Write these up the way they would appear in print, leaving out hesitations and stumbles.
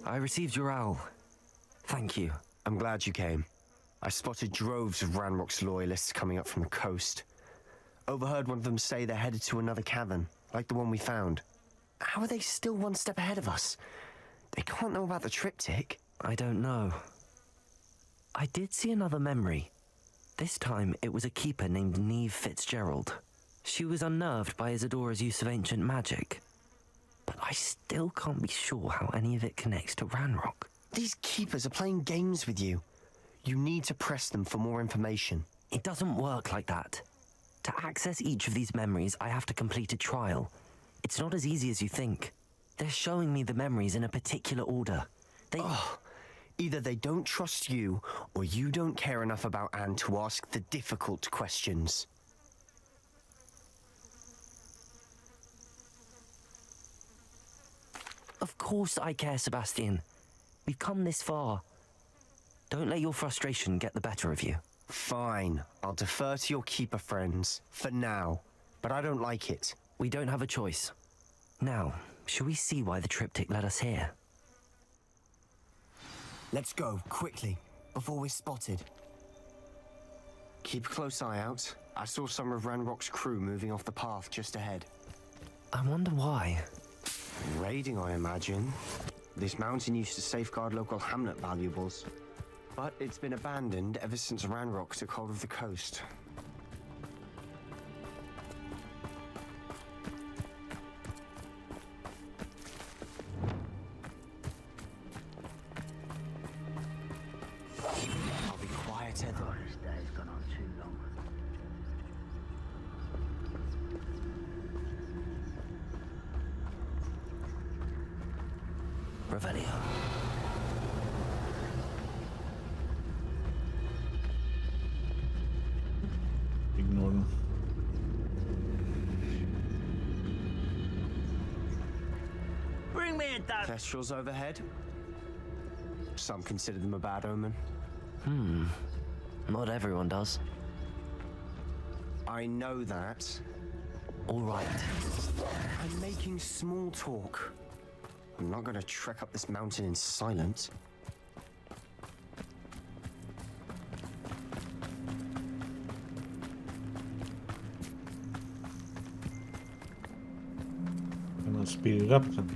I received your owl. Thank you. I'm glad you came. I spotted droves of Ranrock's loyalists coming up from the coast. Overheard one of them say they're headed to another cavern, like the one we found. How are they still one step ahead of us? They can't know about the triptych. I don't know. I did see another memory. This time, it was a keeper named Neve Fitzgerald. She was unnerved by Isadora's use of ancient magic. But I still can't be sure how any of it connects to Ranrock. These keepers are playing games with you. You need to press them for more information. It doesn't work like that. To access each of these memories, I have to complete a trial. It's not as easy as you think. They're showing me the memories in a particular order. Either they don't trust you, or you don't care enough about Anne to ask the difficult questions. Of course I care, Sebastian. We've come this far. Don't let your frustration get the better of you. Fine. I'll defer to your keeper friends, for now. But I don't like it. We don't have a choice. Now, shall we see why the triptych led us here? Let's go, quickly, before we're spotted. Keep a close eye out. I saw some of Ranrock's crew moving off the path just ahead. I wonder why. Raiding, I imagine. This mountain used to safeguard local hamlet valuables. But it's been abandoned ever since Ranrock took hold of the coast. I'll be quieter than... This day's gone on too long. Revelio. Ignore them. Bring me a dose. Kestrels overhead? Some consider them a bad omen. Not everyone does. I know that. All right. I'm making small talk. I'm not gonna trek up this mountain in silence. I'm gonna speed it up then.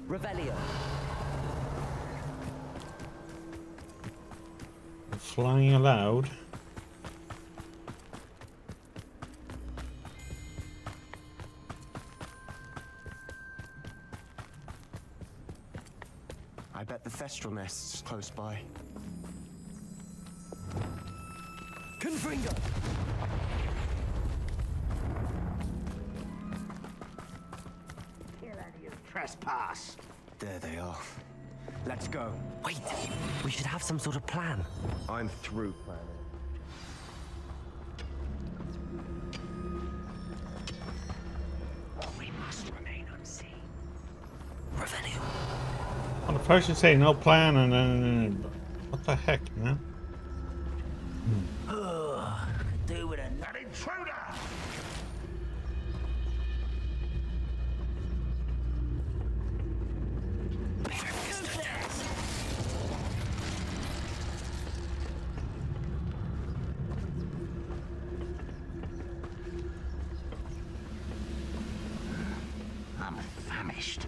Revelio. Flying allowed. I bet the Thestral nest's close by. Confringo! Kill any of trespass. There they are. Let's go. Wait, we should have some sort of plan. I'm through planning. We must remain unseen. Revelio. Well, first you say no plan and then... What the heck, man? Could do with an intruder. I'm famished.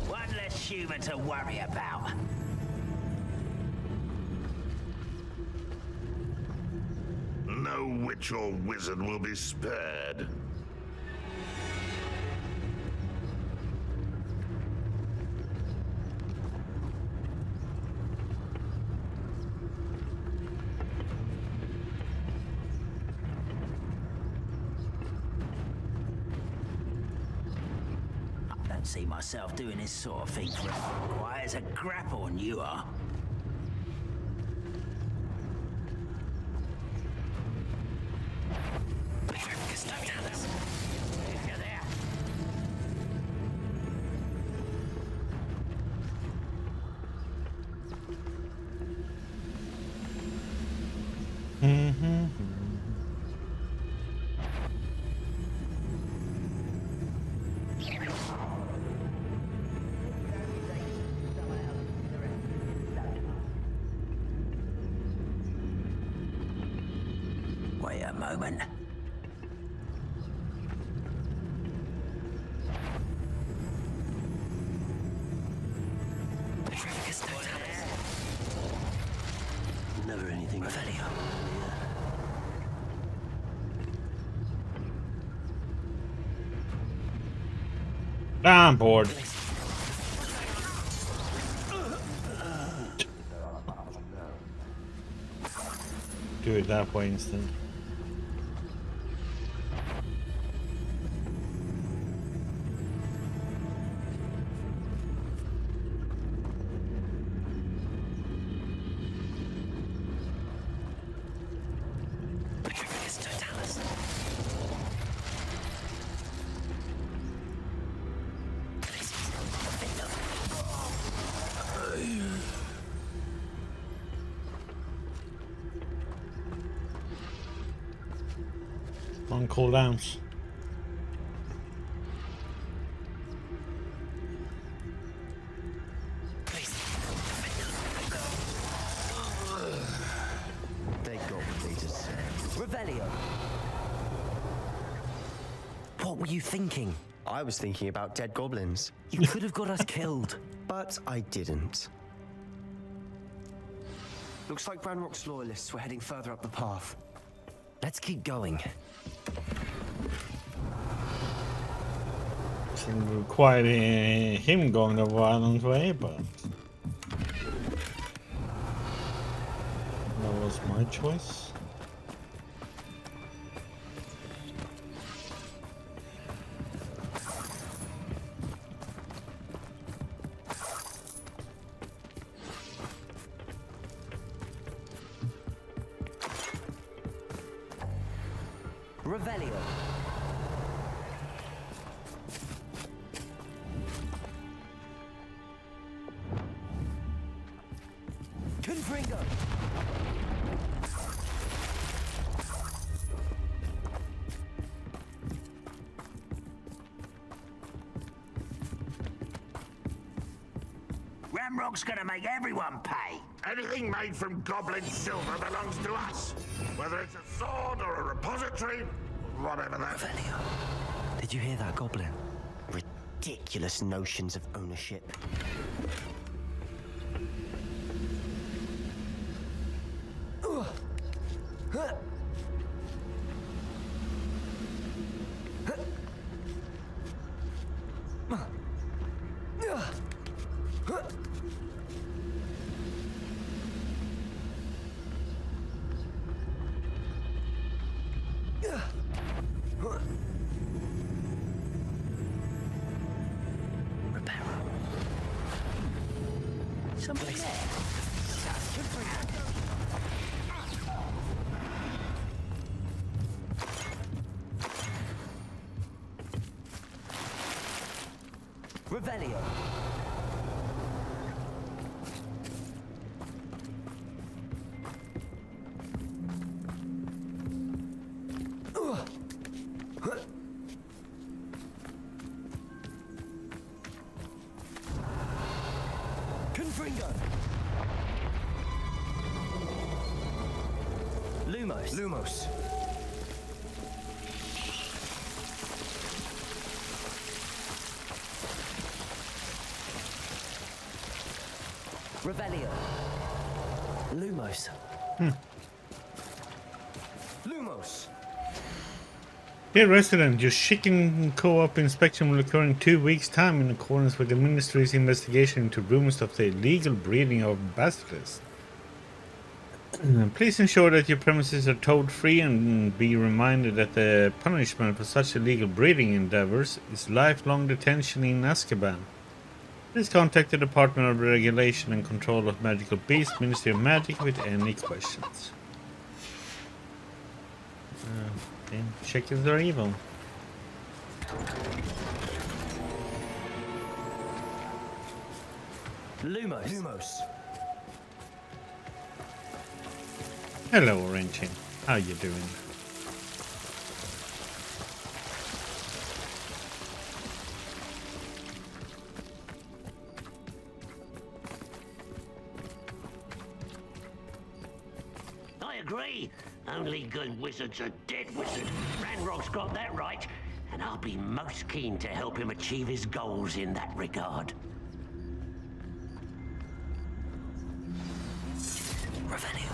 One less human to worry about. No witch or wizard will be spared. I don't see myself doing this sort of thing for quite as a grapple you are. If you're there. Wait a moment. Never anything. Revelio. I'm bored. Do it that way instead. Petrificus totalis. On cooldowns. They got what they deserve. Revelio. What were you thinking? I was thinking about dead goblins, You could have got us killed. but I didn't. Looks like Ranrock's loyalists were heading further up the path. Let's keep going. It required him going the violent way, but that was my choice. Revelio. Confringo. Ramrock's gonna make everyone pay. Anything made from goblin silver belongs to us. Whether it's a sword or a repository, whatever that. Revelio. Did you hear that, Goblin? Ridiculous notions of ownership. Somebody there. Revelio. Confringo. Lumos. Revelio. Lumos. Lumos. Dear resident, your chicken co-op inspection will occur in 2 weeks' time in accordance with the Ministry's investigation into rumors of the illegal breeding of basilisks. Please ensure that your premises are toad-free and be reminded that the punishment for such illegal breeding endeavors is lifelong detention in Azkaban. Please contact the Department of Regulation and Control of Magical Beasts, Ministry of Magic, with any questions. Okay. Chickens are evil. Lumos. Hello, Orange. How you doing? I agree. Only good wizards are dead wizards. Ranrock's got that right, and I'll be most keen to help him achieve his goals in that regard. Revelio.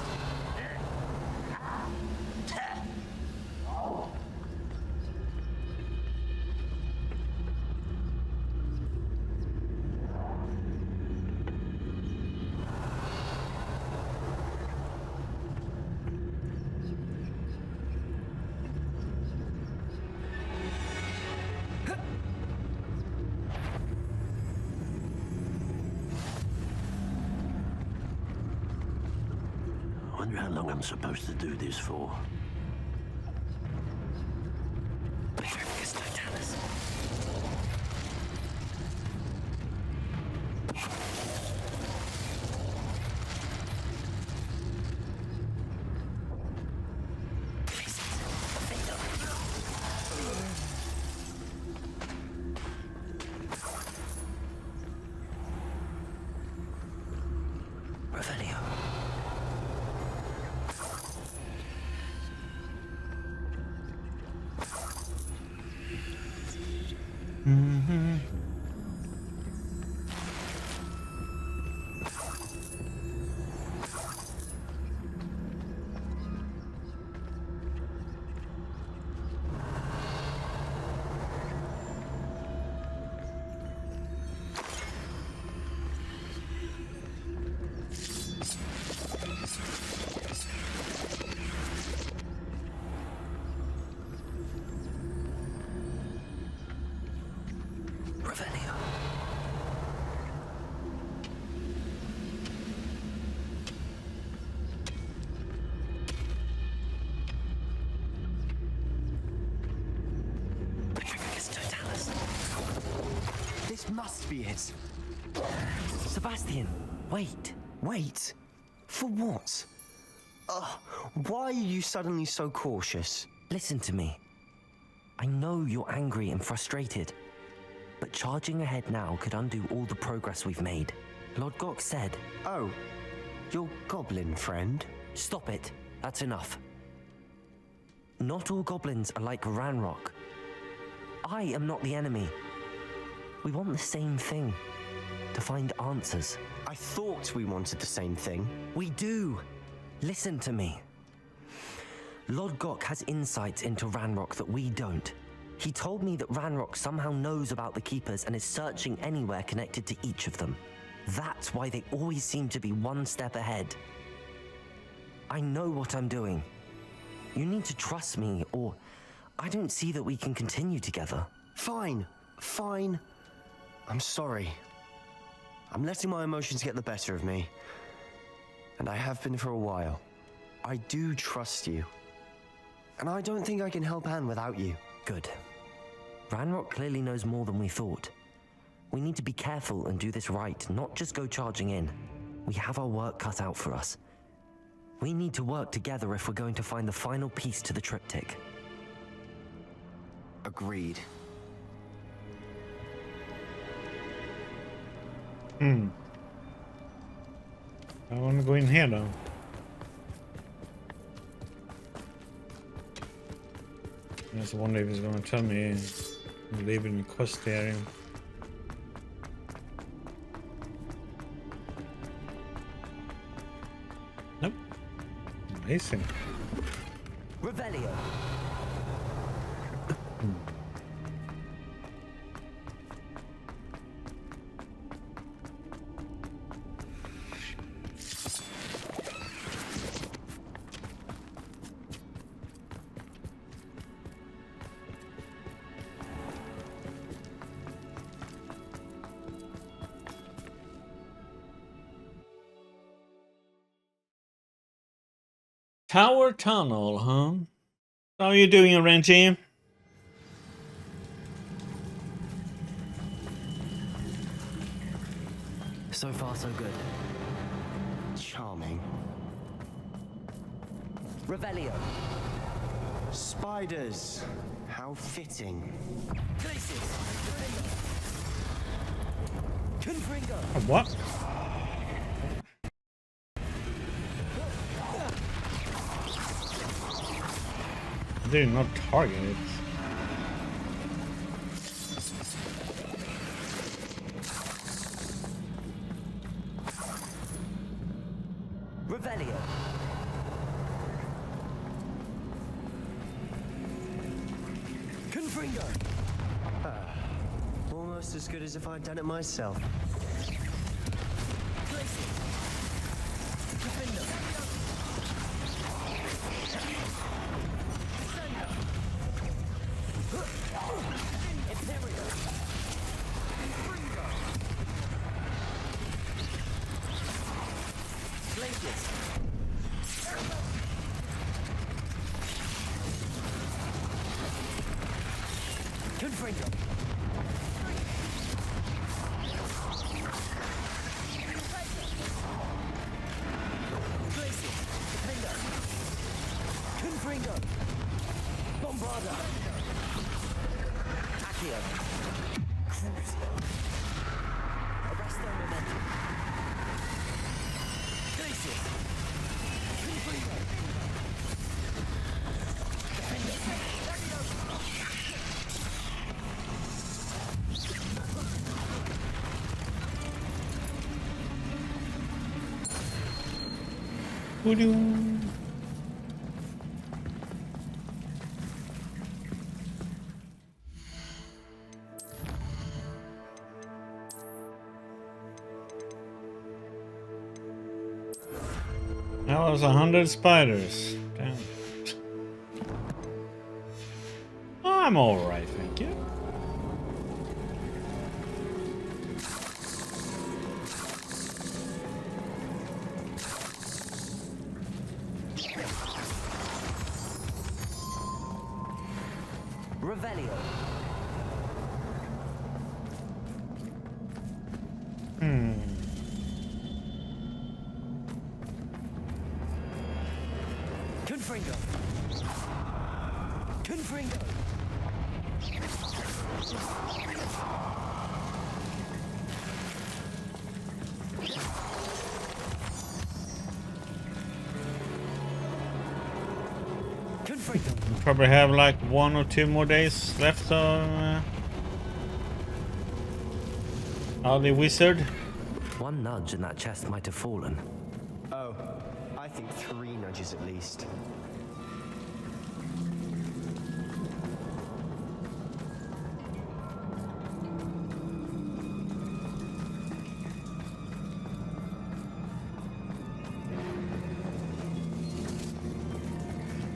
I wonder how long I'm supposed to do this for. Petrificus Totalis. Revelio. Revelio. Petrificus Totalis. This must be it. Sebastian, wait. Wait. For what? Why are you suddenly so cautious? Listen to me. I know you're angry and frustrated, but charging ahead now could undo all the progress we've made. Lord Gok said... Oh, your goblin friend? Stop it. That's enough. Not all goblins are like Ranrock. I am not the enemy. We want the same thing. To find answers. I thought we wanted the same thing. We do. Listen to me. Lord Gok has insights into Ranrock that we don't. He told me that Ranrock somehow knows about the Keepers and is searching anywhere connected to each of them. That's why they always seem to be one step ahead. I know what I'm doing. You need to trust me, or I don't see that we can continue together. Fine. I'm sorry. I'm letting my emotions get the better of me. And I have been for a while. I do trust you. And I don't think I can help Anne without you. Good. Ranrock clearly knows more than we thought. We need to be careful and do this right, not just go charging in. We have our work cut out for us. We need to work together if we're going to find the final piece to the triptych. Agreed. I want to go in here though. I just wonder if he's going to tell me I'm leaving the quest area. Nope. Amazing. Revelio. Tower Tunnel, huh? How are you doing, Reggie? So far, so good. Charming. Revelio. Spiders. How fitting. Confringo. What? They're not targeted. Revelio. Confringo. Almost as good as if I'd done it myself. Confringo. Confringo. Bombarda. Accio. Crucio. Arresto momentum. Glacius. Confringo. Woo-doo. That was 100 spiders. Damn. I'm alright, thank you. Revelio. Confringo. Confringo. Confringo. Probably have like 1 or 2 more days left on the wizard. One nudge and that chest might have fallen. Oh, I think 3 nudges at least.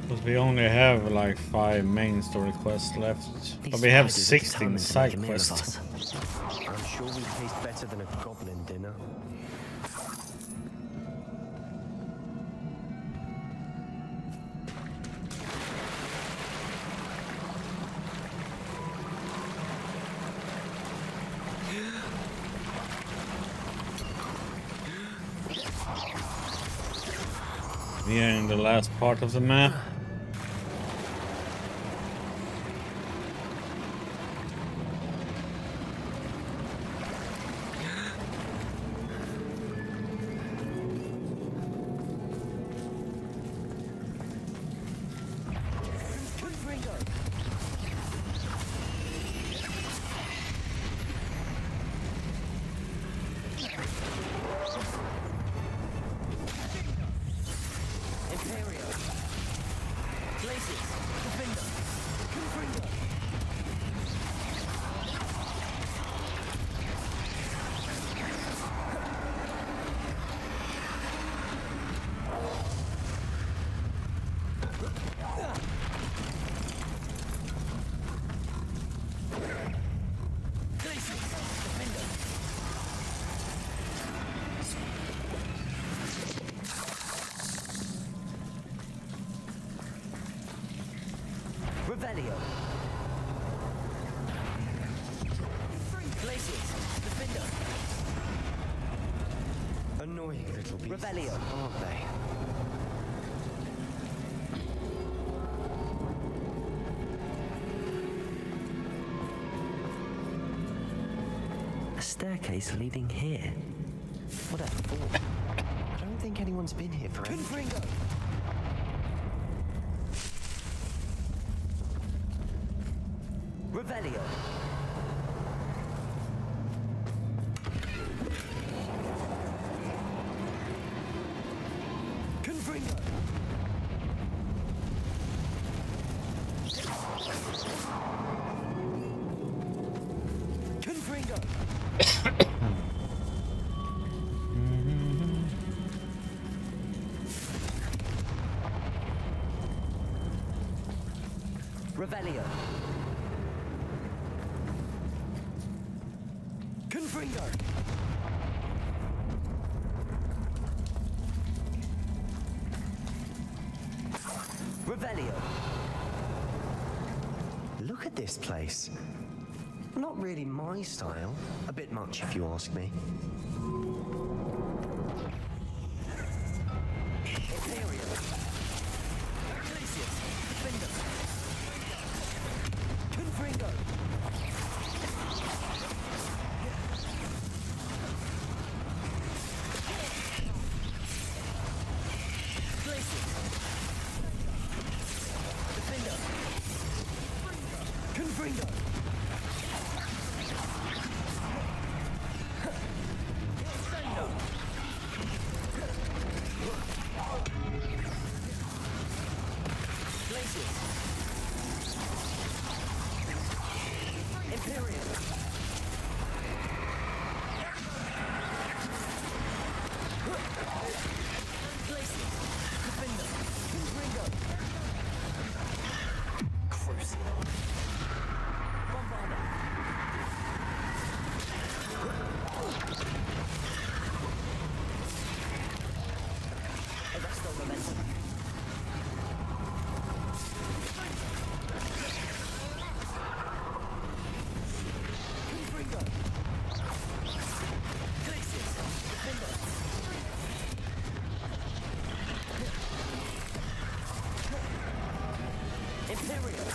Because we only have like 5 main story quests left. These But we have spiders are 16 determined to side make a meal of quests. us. I'm sure we taste better than a goblin dinner. We are in the last part of the map. Revelio. Glacius. Defender. Annoying little beasts, Revelio. aren't they? A staircase leading here. Whatever for? I don't think anyone's been here for ages. Confringo. Revelio. Confringo. Confringo. Revelio. Confringo. Revelio. Look at this place. Not really my style. A bit much, if you ask me. Confringo. Confringo. Imperium. Glacius. Defender. Confringo. Crucible. Bombarda. Arresto momentum. Confringo. Glacius. Defender. Imperial.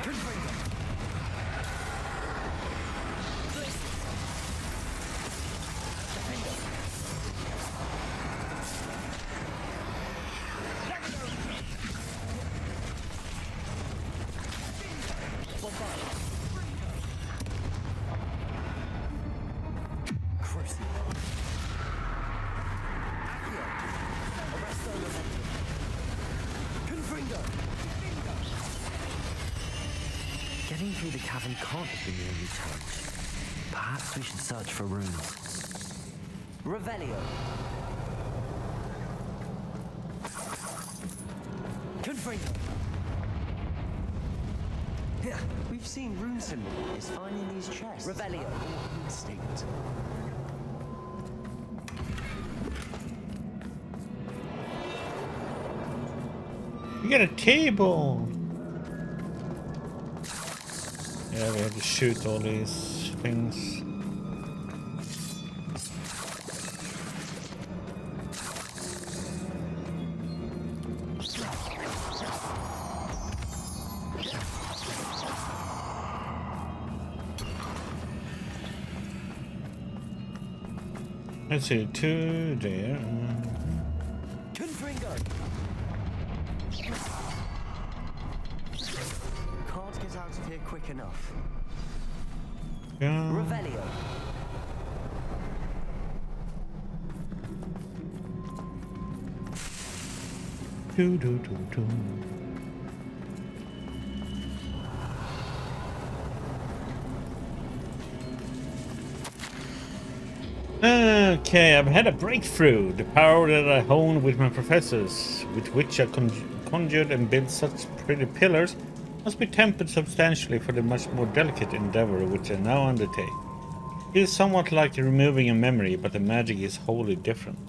Confringo. Glacius. Defender. Bombard. Crucible. Accio. Arresto momentum. Confringo. Getting through the cavern can't have been the only challenge. Perhaps we should search for runes. Revelio. Confringo. We've seen rune symbol. Is finding these chests. Revelio. Instinct. We got a table. Yeah, we have to shoot all these things. Let's see, 2 there. Confringo. Can't get out of here quick enough. Yeah. Revelio. Do, do, do, do. Okay, I've had a breakthrough. The power that I honed with my professors, with which I conjured and built such pretty pillars, must be tempered substantially for the much more delicate endeavor which I now undertake. It is somewhat like removing a memory, but the magic is wholly different.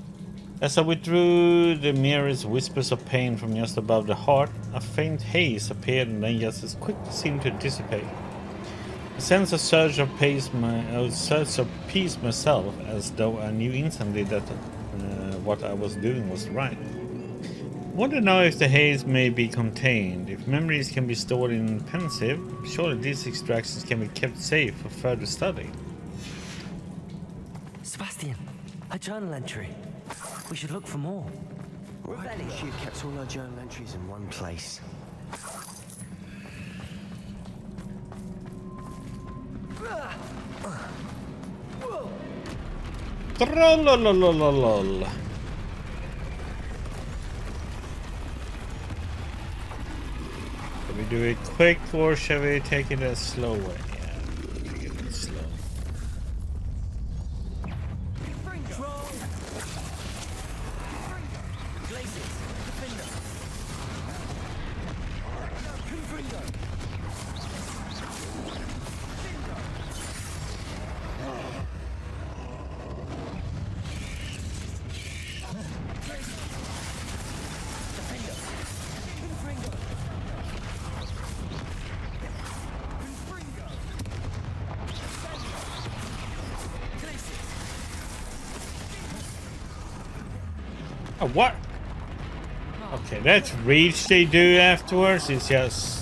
As I withdrew the merest whispers of pain from just above the heart, a faint haze appeared and then just as quickly seemed to dissipate. I sensed a surge of peace myself, as though I knew instantly that what I was doing was right. I wonder now if the haze may be contained. If memories can be stored in pensive, surely these extractions can be kept safe for further study. Sebastian, a journal entry. We should look for more. Why didn't she have kept all her journal entries in one place? Trollolololol. Shall we do it quick or shall we take it a slow way? Yeah, take it slow. Oh, what? Okay, that's reach they do afterwards. It's just...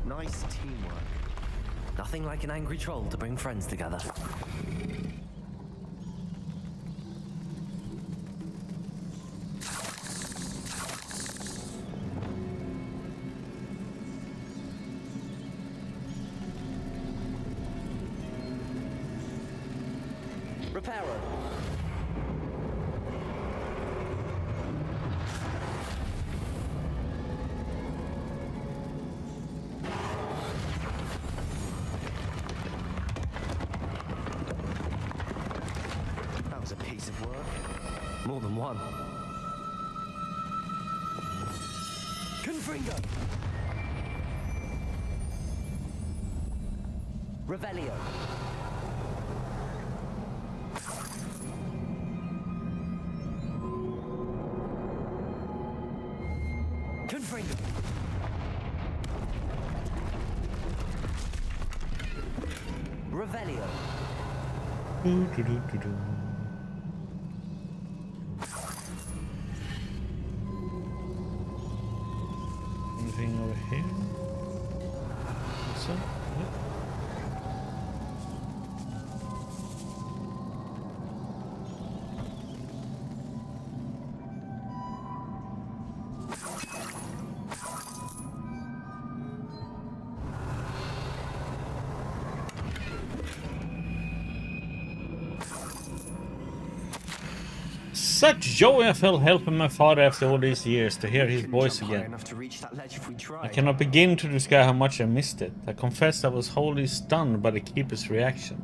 Nice teamwork. Nothing like an angry troll to bring friends together. Reparo. That was a piece of work. More than one. Confringo. Revelio. Confringo. Revelio. Do-do-do-do-do. Anything over here? So, yep. Such joy I felt helping my father after all these years to hear his voice Jump high again. enough to reach that ledge if we tried. I cannot begin to describe how much I missed it. I confess I was wholly stunned by the keeper's reaction.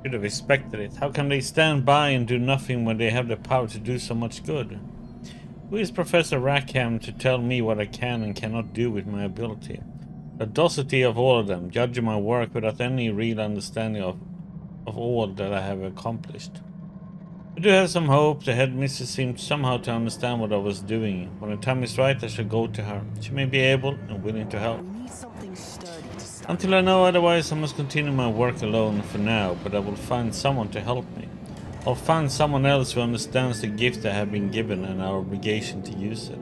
Should have expected it. How can they stand by and do nothing when they have the power to do so much good? Who is Professor Rackham to tell me what I can and cannot do with my ability? The audacity of all of them, judging my work without any real understanding of all that I have accomplished. I do have some hope. The headmistress seemed somehow to understand what I was doing. When the time is right, I shall go to her. She may be able and willing to help. We need something sturdy to stand. Until I know otherwise, I must continue my work alone for now, but I will find someone to help me. I'll find someone else who understands the gift I have been given and our obligation to use it.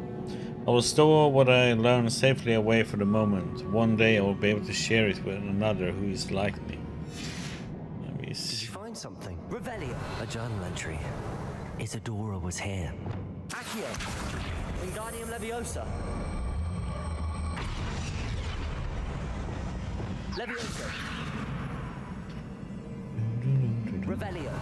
I will store what I learned safely away for the moment. One day I will be able to share it with another who is like me. Let me Did see. you find something? Revelio. A journal entry. Isadora was here. Accio. Wingardium Leviosa. Leviosa. Revelio.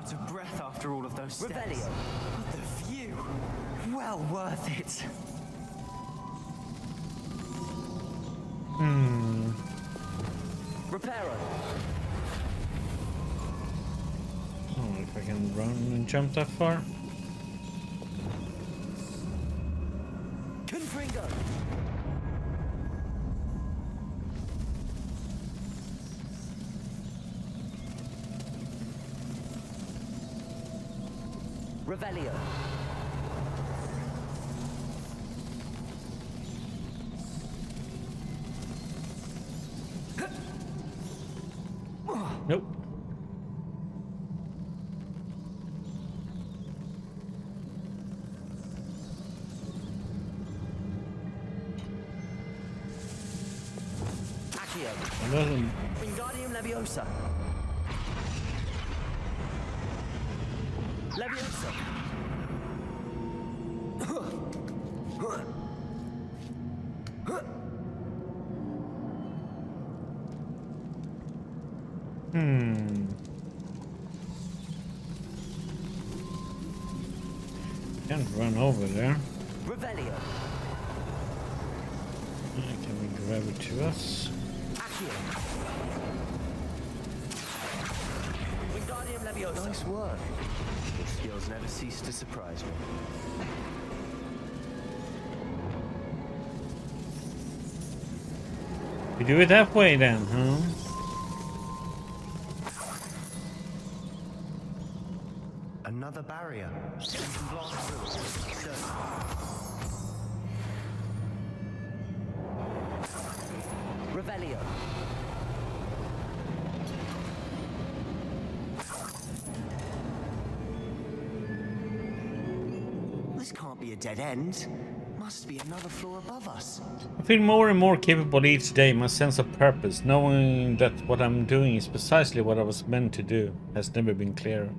out of breath after all of those steps. Revelio. But the view, well worth it. Reparo. Oh, if I can run and jump that far. Confringo. Revelio. Nope. Accio. Another. Wingardium Leviosa. Leviosa. Can't run over there. Revelio. Can we grab it to us? Accio. Wingardium Leviosa. Nice work. Your skills never cease to surprise me. We do it that way then, huh? Another barrier. We can blast through it. Certainly. Revelio. This can't be a dead end. Must be another floor above us. I feel more and more capable each day. My sense of purpose, knowing that what I'm doing is precisely what I was meant to do, has never been clearer.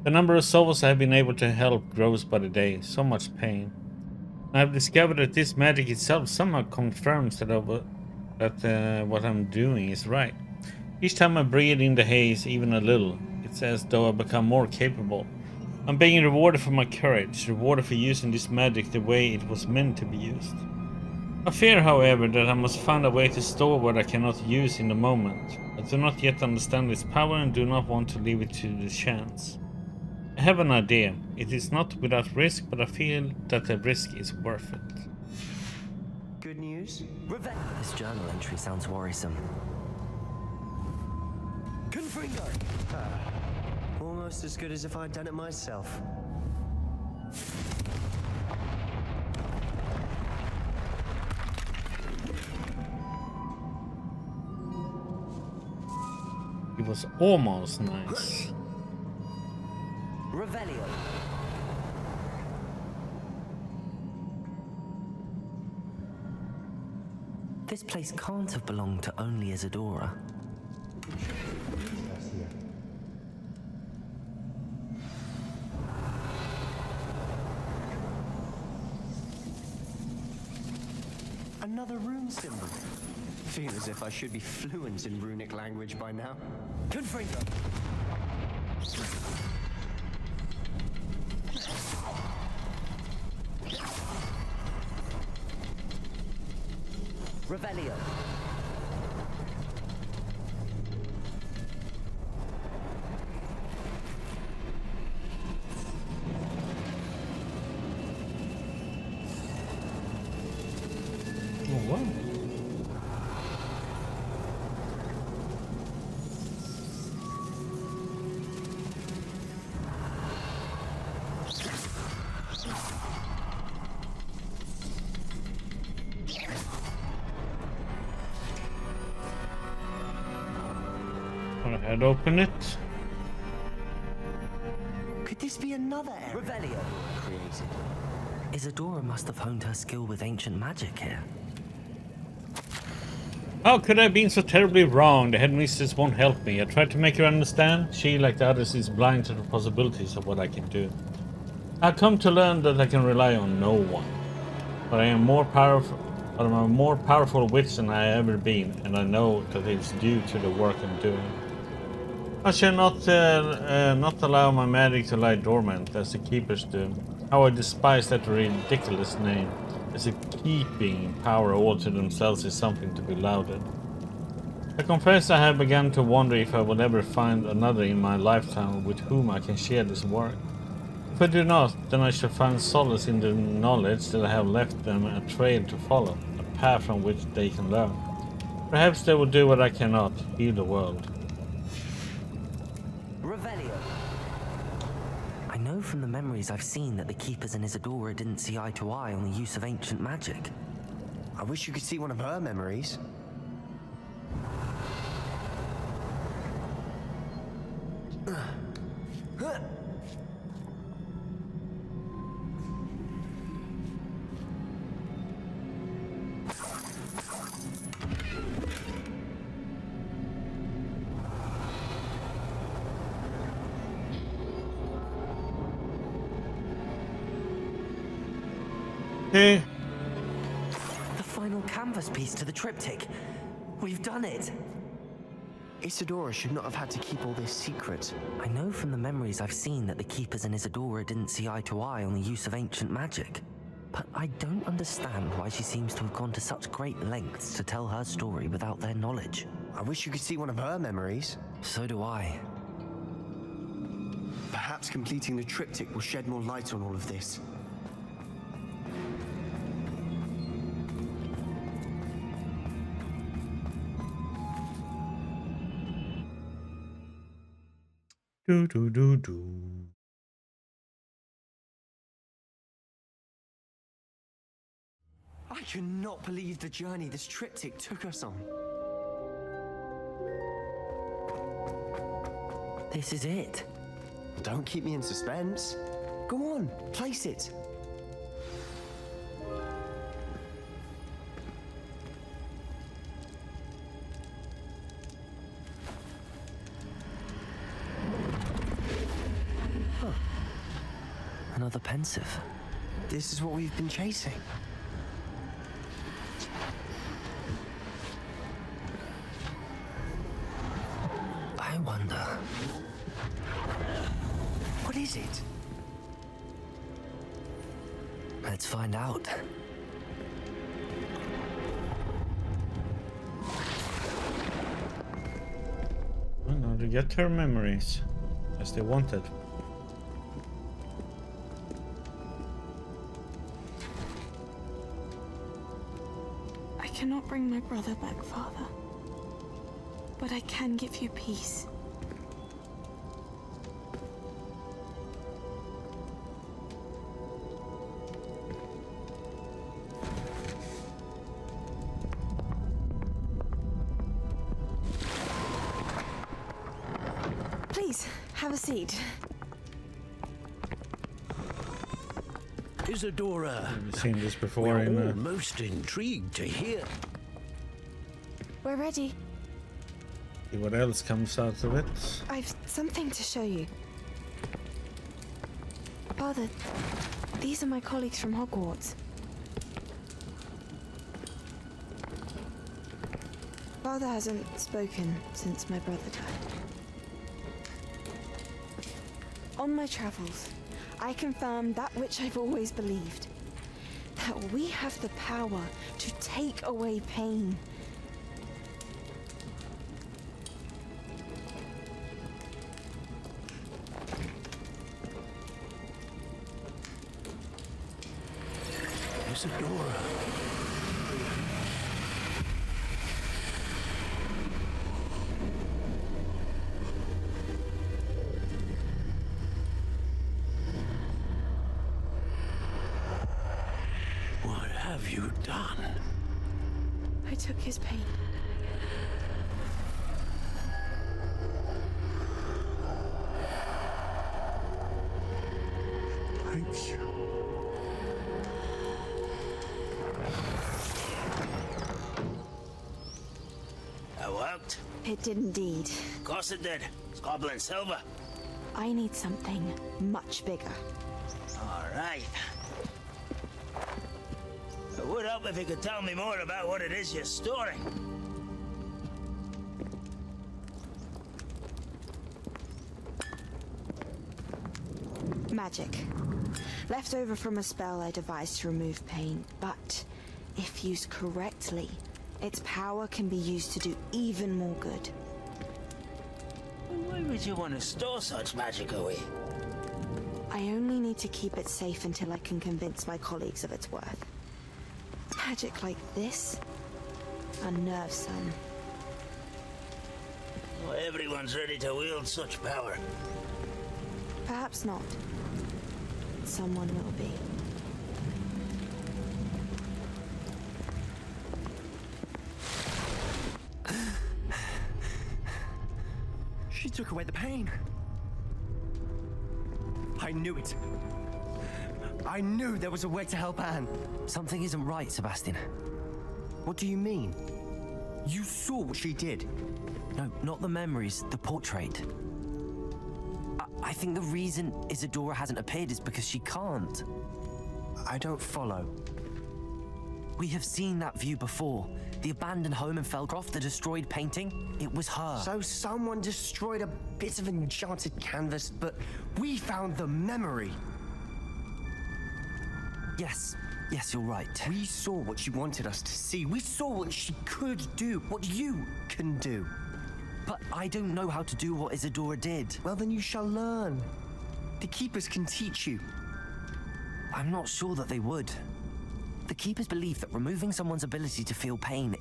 The number of souls I have been able to help grows by the day. So much pain. I have discovered that this magic itself somehow confirms that what I'm doing is right. Each time I breathe in the haze even a little, it's as though I become more capable. I'm being rewarded for my courage, rewarded for using this magic the way it was meant to be used. I fear, however, that I must find a way to store what I cannot use in the moment. I do not yet understand its power and do not want to leave it to the chance. I have an idea. It is not without risk, but I feel that the risk is worth it. Good news? This journal entry sounds worrisome. Confringo. Almost as good as if I'd done it myself. It was almost nice. Revelio. This place can't have belonged to only Isadora. Another rune symbol. Feel as if I should be fluent in runic language by now. Confringo. Revelio. Oh, wow. Go ahead, open it. Could this be another area Revelio. created? Isadora must have honed her skill with ancient magic here. How could I have been so terribly wrong? The headmistress won't help me. I tried to make her understand. She, like the others, is blind to the possibilities of what I can do. I've come to learn that I can rely on no one. But I'm a more powerful witch than I have ever been, and I know that it's due to the work I'm doing. I shall not allow my magic to lie dormant, as the keepers do. How I despise that ridiculous name, as if keeping power all to themselves is something to be lauded. I confess I have begun to wonder if I will ever find another in my lifetime with whom I can share this work. If I do not, then I shall find solace in the knowledge that I have left them a trail to follow, a path from which they can learn. Perhaps they will do what I cannot, heal the world. Revelio. I know from the memories I've seen that the Keepers and Isadora didn't see eye to eye on the use of ancient magic. I wish you could see one of her memories. Hey, The final canvas piece to the triptych. We've done it! Isadora should not have had to keep all this secret. I know from the memories I've seen that the Keepers and Isadora didn't see eye to eye on the use of ancient magic. But I don't understand why she seems to have gone to such great lengths to tell her story without their knowledge. I wish you could see one of her memories. So do I. Perhaps completing the triptych will shed more light on all of this. do do do do. I cannot believe the journey this triptych took us on. This is it. Don't keep me in suspense. Go on, place it. Another pensive. This is what we've been chasing. I wonder. What is it? Let's find out. Well, now to get her memories, as they wanted. I cannot bring my brother back, Father. But I can give you peace. Please, have a seat. Isadora, We've seen this before we're in all most intrigued to hear. We're ready. see what else comes out of it. I've something to show you. Father, these are my colleagues from Hogwarts. Father hasn't spoken since my brother died. On my travels, I confirmed that which I've always believed. That we have the power to take away pain. Isadora. What have you done? I took his pain. Thank you. That worked? It did indeed. Of course it did. It's goblin silver. I need something much bigger. All right. It would help if you could tell me more about what it is you're storing. Magic. Left over from a spell I devised to remove pain, but if used correctly, its power can be used to do even more good. Why would you want to store such magic away? I only need to keep it safe until I can convince my colleagues of its worth. Magic like this unnerves some. Well, everyone's ready to wield such power. Perhaps not. Someone will be. She took away the pain. I knew it. I knew there was a way to help Anne. Something isn't right, Sebastian. What do you mean? You saw what she did. No, not the memories, the portrait. I think the reason Isadora hasn't appeared is because she can't. I don't follow. We have seen that view before. The abandoned home in Felcroft, the destroyed painting, it was her. So someone destroyed a bit of enchanted canvas, but we found the memory. Yes, you're right. We saw what she wanted us to see. We saw what she could do, what you can do. But I don't know how to do what Isadora did. Well, then you shall learn. The Keepers can teach you. I'm not sure that they would. The Keepers believe that removing someone's ability to feel pain,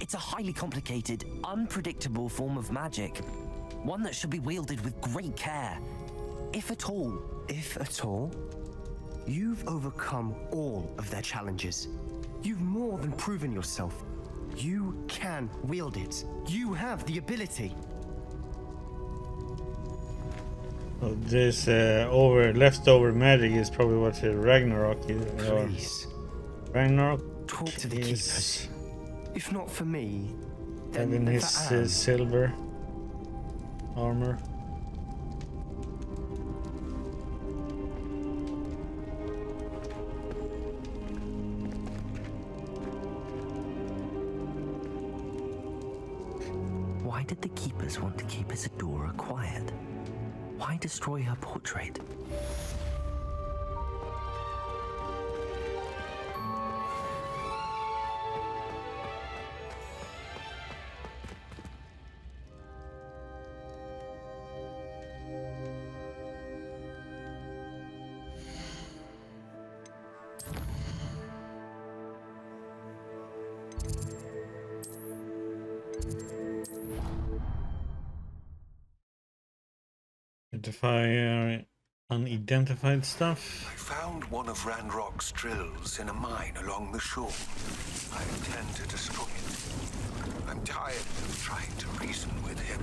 it's a highly complicated, unpredictable form of magic. One that should be wielded with great care. If at all. If at all? You've overcome all of their challenges. You've more than proven yourself. You can wield it. You have the ability. Well, this leftover magic is probably what Ragnarok is. Please. Ragnarok Talk to the is Keepers. If not for me, then having his for Anne. silver armor. Why did the Keepers want to keep Isadora quiet? Why destroy her portrait? Identify unidentified stuff. I found one of Ranrock's drills in a mine along the shore. I intend to destroy it. I'm tired of trying to reason with him.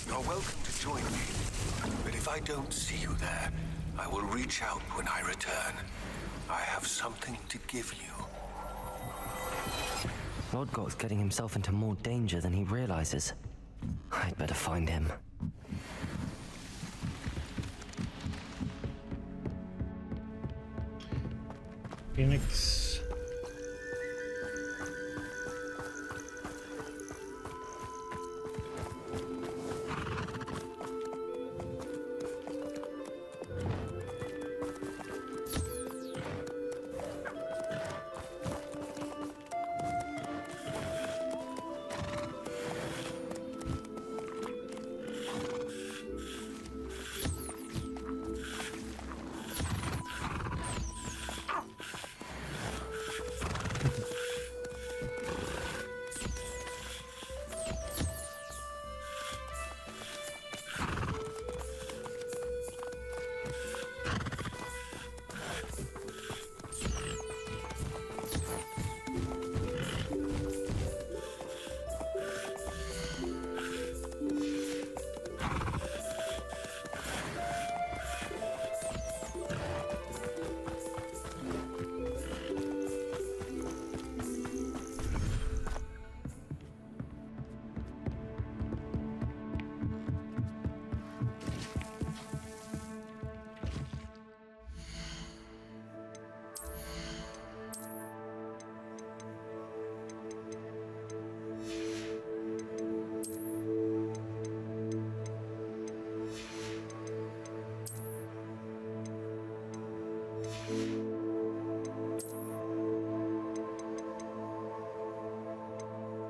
You're welcome to join me, but if I don't see you there, I will reach out when I return. I have something to give you. Lodgot's getting himself into more danger than he realizes. I'd better find him. Phoenix.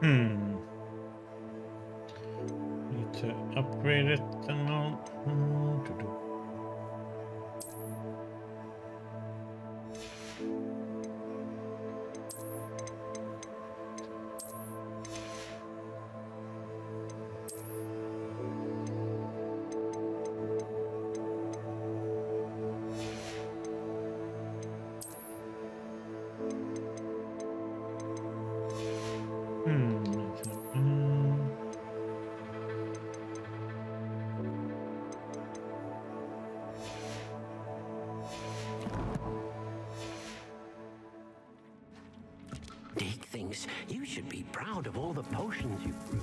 Need to upgrade it and all. Dick thinks you should be proud of all the potions you've brewed.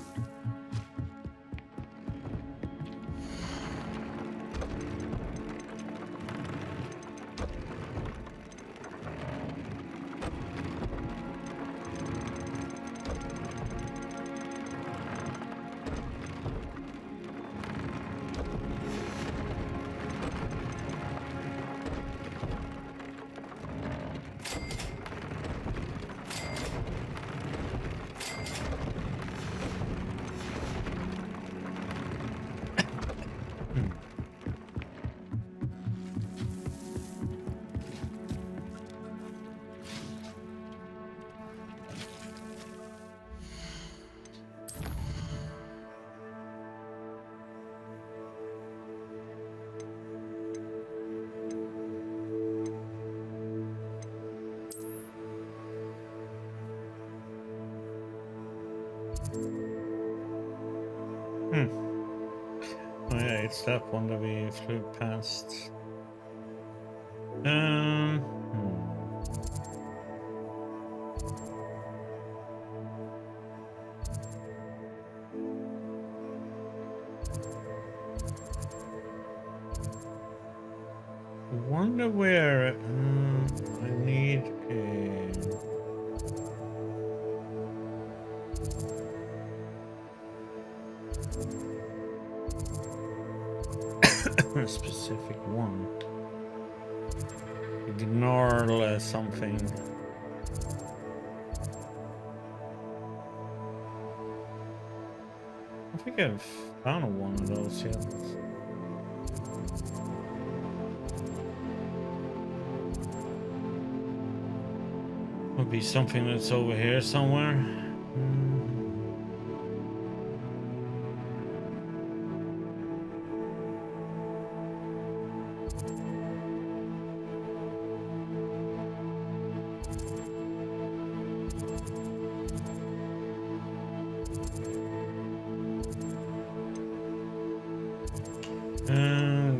Oh yeah, it's that one that we flew past. Wonder where I need a specific one. Gnarl something. I think I've found one of those yet. Would be something that's over here somewhere.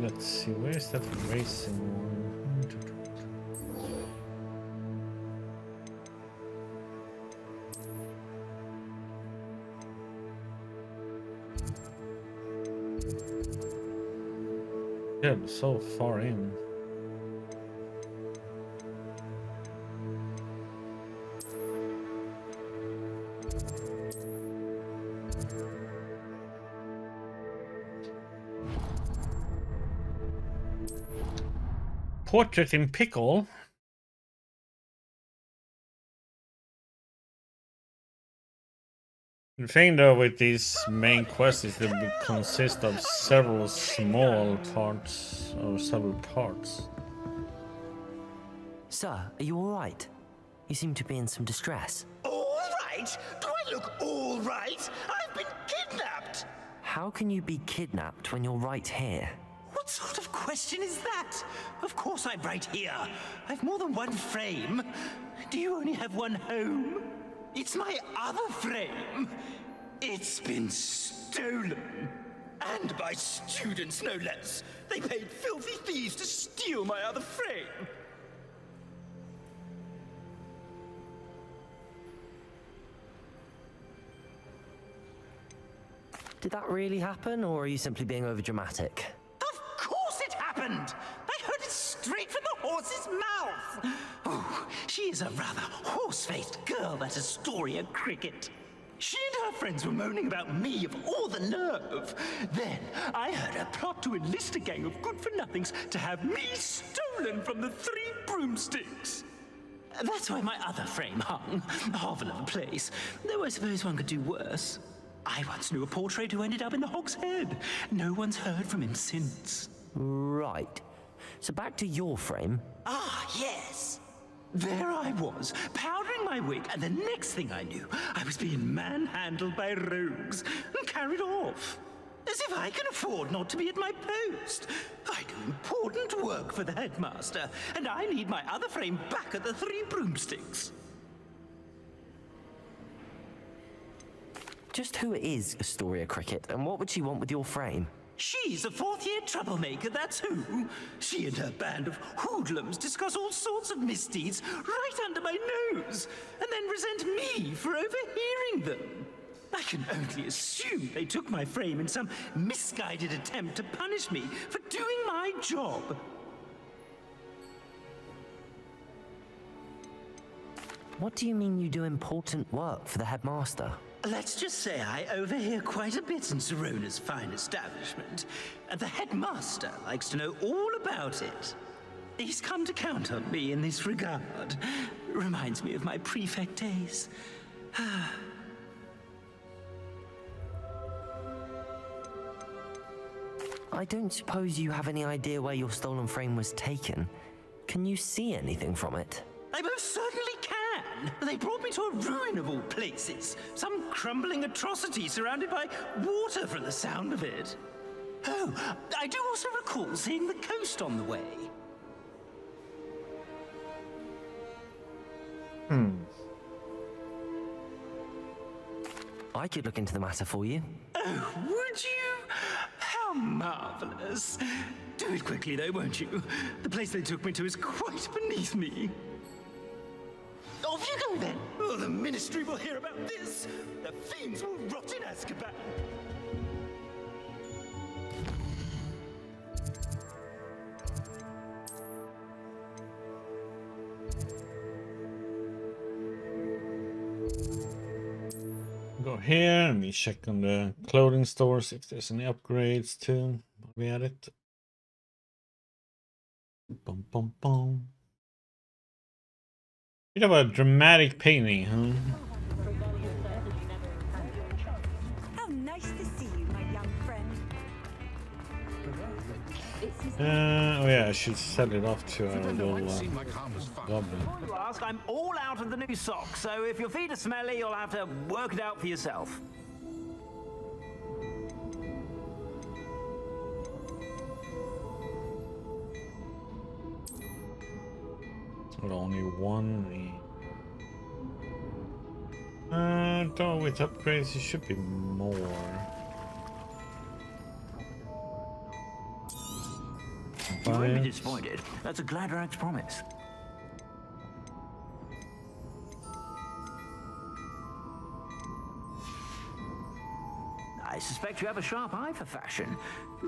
Let's see, where's that racing one? Yeah, so far in. Portrait in pickle. The thing though with these main quests is that they consist of several small parts or several parts. Sir, are you all right? You seem to be in some distress. All right? Do I look all right? I've been kidnapped! How can you be kidnapped when you're right here? What sort of question is that? Of course I'm right here. I've more than one frame. Do you only have one home? It's my other frame. It's been stolen. And by students, no less. They paid filthy thieves to steal my other frame. Did that really happen, or are you simply being overdramatic? Of course it happened! I heard it straight from the horse's mouth! Oh, she is a rather horse-faced girl, that Astoria Cricket. She and her friends were moaning about me of all the nerve. Then I heard her plot to enlist a gang of good-for-nothings to have me stolen from the Three Broomsticks. That's where my other frame hung. Hovel of a place. Though I suppose one could do worse. I once knew a portrait who ended up in the Hog's Head. No one's heard from him since. Right. So back to your frame. Ah, yes. There I was, powdering my wig, and the next thing I knew, I was being manhandled by rogues and carried off. As if I can afford not to be at my post. I do important work for the headmaster, and I need my other frame back at the Three Broomsticks. Just who is Astoria Cricket, and what would she want with your frame? She's a fourth-year troublemaker, that's who. She and her band of hoodlums discuss all sorts of misdeeds right under my nose, and then resent me for overhearing them. I can only assume they took my frame in some misguided attempt to punish me for doing my job. What do you mean you do important work for the headmaster? Let's just say I overhear quite a bit in Serona's fine establishment, and the headmaster likes to know all about it. He's come to count on me in this regard. Reminds me of my prefect days. I don't suppose you have any idea where your stolen frame was taken. Can you see anything from it? I most certainly can. They brought me to a ruin of all places. Some crumbling atrocity surrounded by water from the sound of it. Oh, I do also recall seeing the coast on the way. I could look into the matter for you. Oh, would you? How marvelous. Do it quickly, though, won't you? The place they took me to is quite beneath me. Off you go, then. Oh, the Ministry will hear about this. The fiends will rot in Azkaban. Go here and we check on the clothing stores if there's any upgrades too. We at it. Bum bum bum. Bit of a dramatic painting, huh? How nice to see you, my young friend. Oh yeah, I should sell it off to our little goblin. You ask, I'm all out of the new socks, so if your feet are smelly, you'll have to work it out for yourself. Well, only one. Though with upgrades, it should be more. You won't be disappointed. That's a Gladrag's promise. I suspect you have a sharp eye for fashion.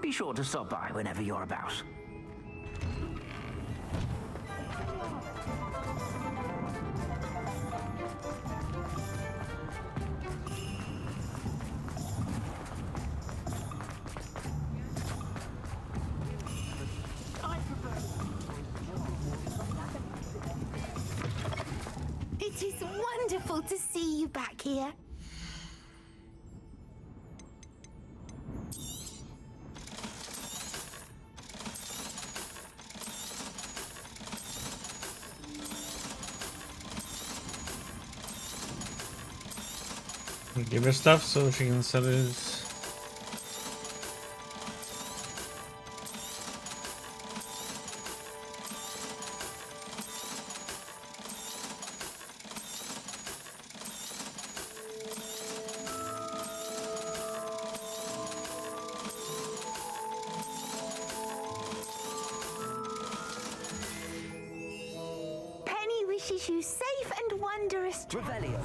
Be sure to stop by whenever you're about. It is wonderful to see you back here. Give her stuff so she can sell it. Penny wishes you safe and wondrous Revelio.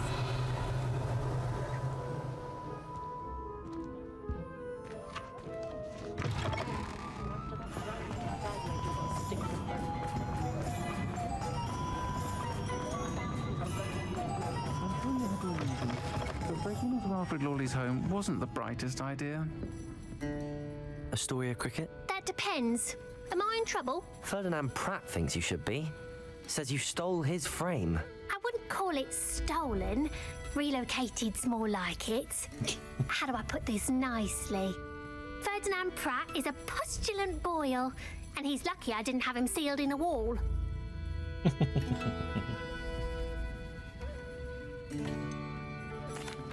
Breaking into Alfred Lawley's home wasn't the brightest idea. Astoria Cricket? That depends. Am I in trouble? Ferdinand Pratt thinks you should be. Says you stole his frame. I wouldn't call it stolen. Relocated's more like it. How do I put this nicely? Ferdinand Pratt is a postulant boil, and he's lucky I didn't have him sealed in a wall.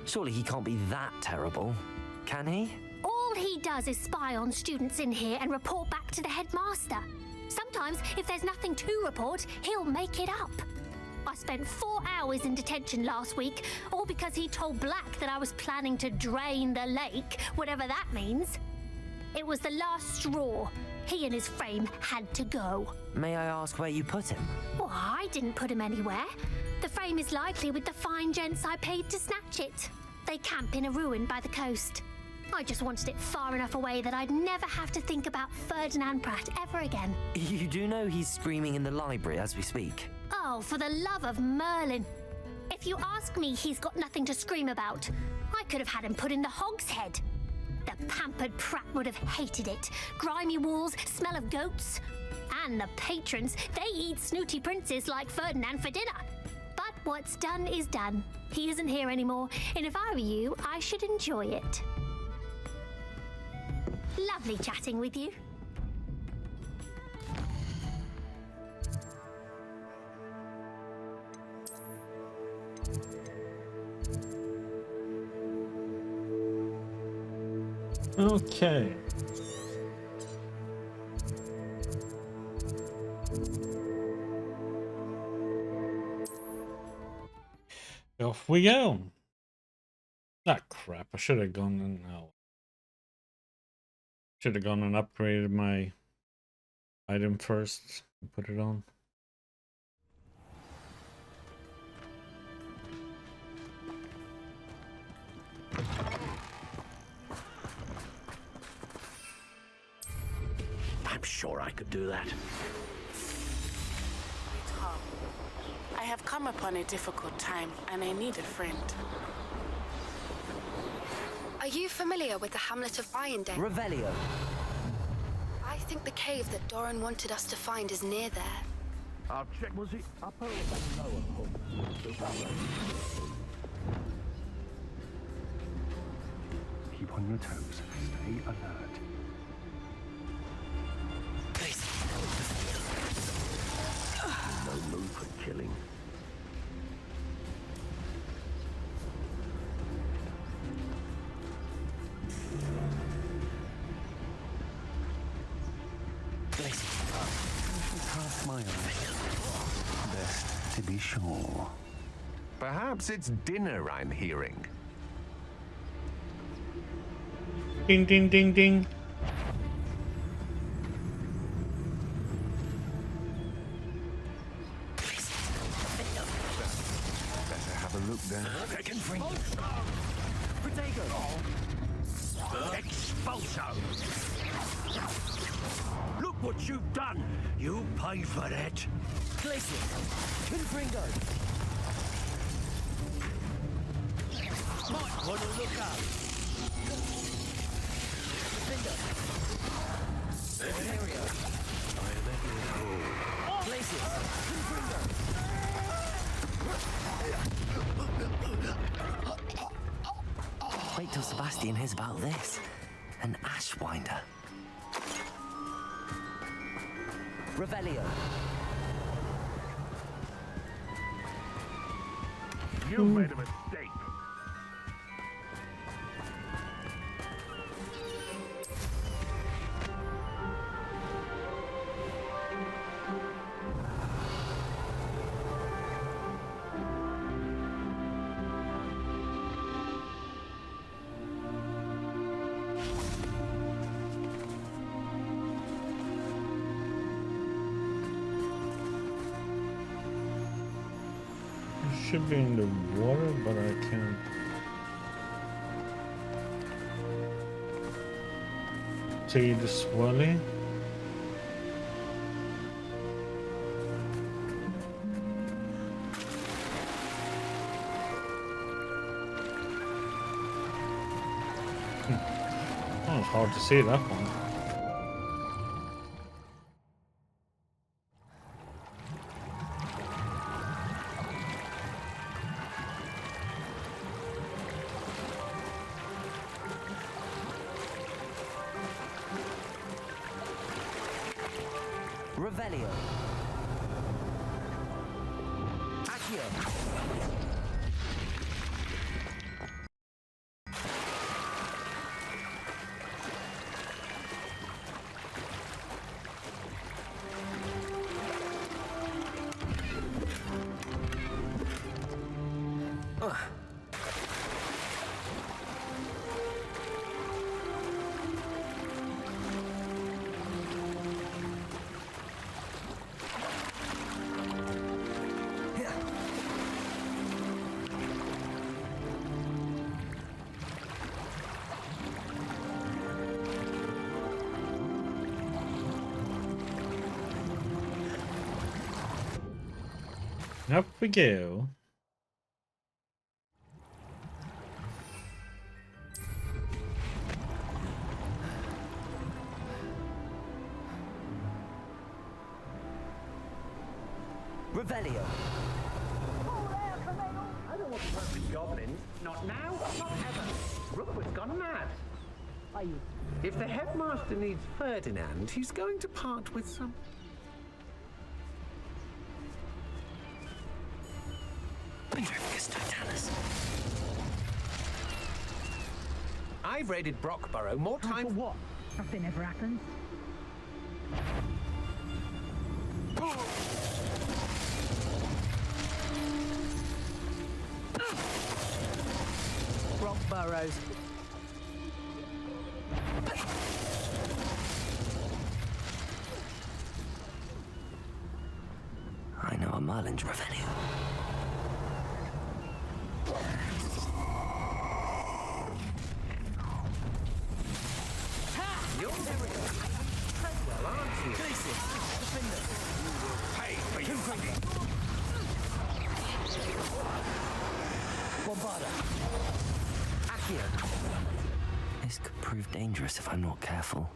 Surely he can't be that terrible, can he? All he does is spy on students in here and report back to the headmaster. Sometimes, if there's nothing to report, he'll make it up. I spent 4 hours in detention last week, all because he told Black that I was planning to drain the lake, whatever that means. It was the last straw. He and his frame had to go. May I ask where you put him? Well, I didn't put him anywhere. The frame is likely with the fine gents I paid to snatch it. They camp in a ruin by the coast. I just wanted it far enough away that I'd never have to think about Ferdinand Pratt ever again. You do know he's screaming in the library as we speak. Oh, for the love of Merlin. If you ask me, he's got nothing to scream about. I could have had him put in the hogshead. The pampered Pratt would have hated it. Grimy walls, smell of goats. And the patrons, they eat snooty princes like Ferdinand for dinner. But what's done is done. He isn't here anymore, and if I were you, I should enjoy it. Lovely chatting with you. Okay. Off we go. Ah, crap. I should have gone and should have gone and upgraded my item first and put it on. I'm sure I could do that. Tom, I have come upon a difficult time, and I need a friend. Are you familiar with the hamlet of Irondale? Revelio. I think the cave that Doran wanted us to find is near there. I'll check. Was it upper or lower? Keep on your toes. Stay alert. No move for killing. Cast my eyes. Best to be sure. Perhaps it's dinner I'm hearing. Ding, ding, ding, ding. Better have a look there. Second friend. Protego. Expulso. Look what you've done. You pay for it. Glacier. Confringo. Might want to look up. Finger. Scenario. I am at your call. Glacier. Confringo. Wait till Sebastian hears about this. An Ashwinder. Revelio. You made a mistake. Should be in the water, but I can't. See the swelling. Oh, it's hard to see that one. Revelio. Accio. Up we go. Revelio. I don't want to work with goblins. Not now, not ever. Rookwood's gone mad. If the headmaster needs Ferdinand, he's going to part with some. I've raided Brockborough more times. For what? Nothing ever happens. Brockboroughs. I know a Merlin's Revelio. You're never going to tread well, aren't you? Pay for your Bombarda. Accio. This could prove dangerous if I'm not careful.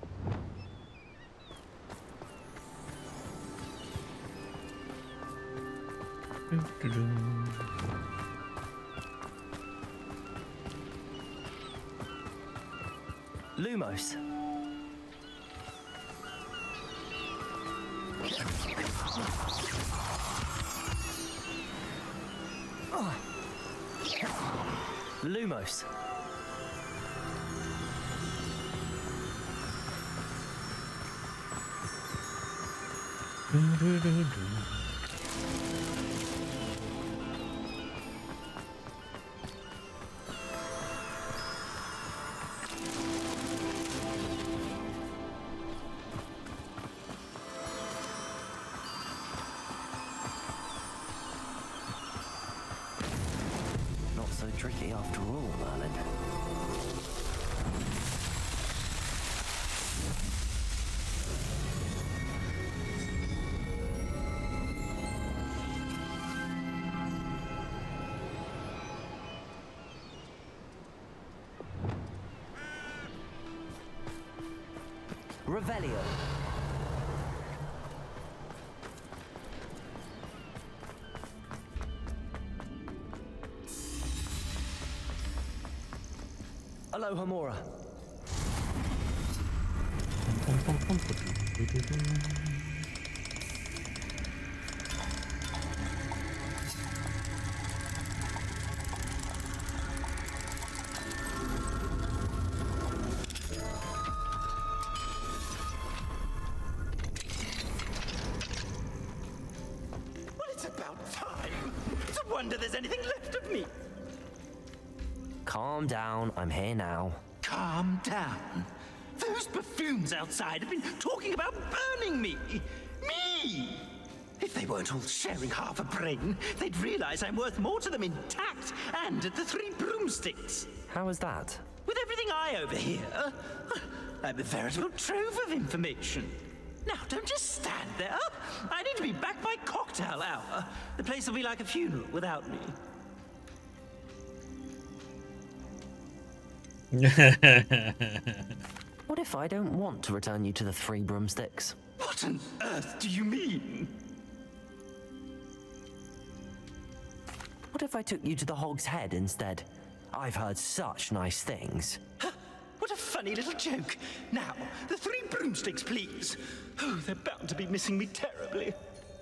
Lumos. Lumos. Not so tricky after all, Merlin. Revelio. Aloha Mora. Well, it's about time. It's a wonder there's anything left of me. Calm down, I'm here now. Calm down. Those buffoons outside have been talking about burning me. Me! If they weren't all sharing half a brain, they'd realize I'm worth more to them intact and at the Three Broomsticks. How is that? With everything I overhear, I'm a veritable trove of information. Now, don't just stand there. I need to be back by cocktail hour. The place will be like a funeral without me. What if I don't want to return you to the Three Broomsticks? What on earth do you mean? What if I took you to the Hog's Head instead? I've heard such nice things. What What a funny little joke. Now, the 3 broomsticks, please. Oh, they're bound to be missing me terribly.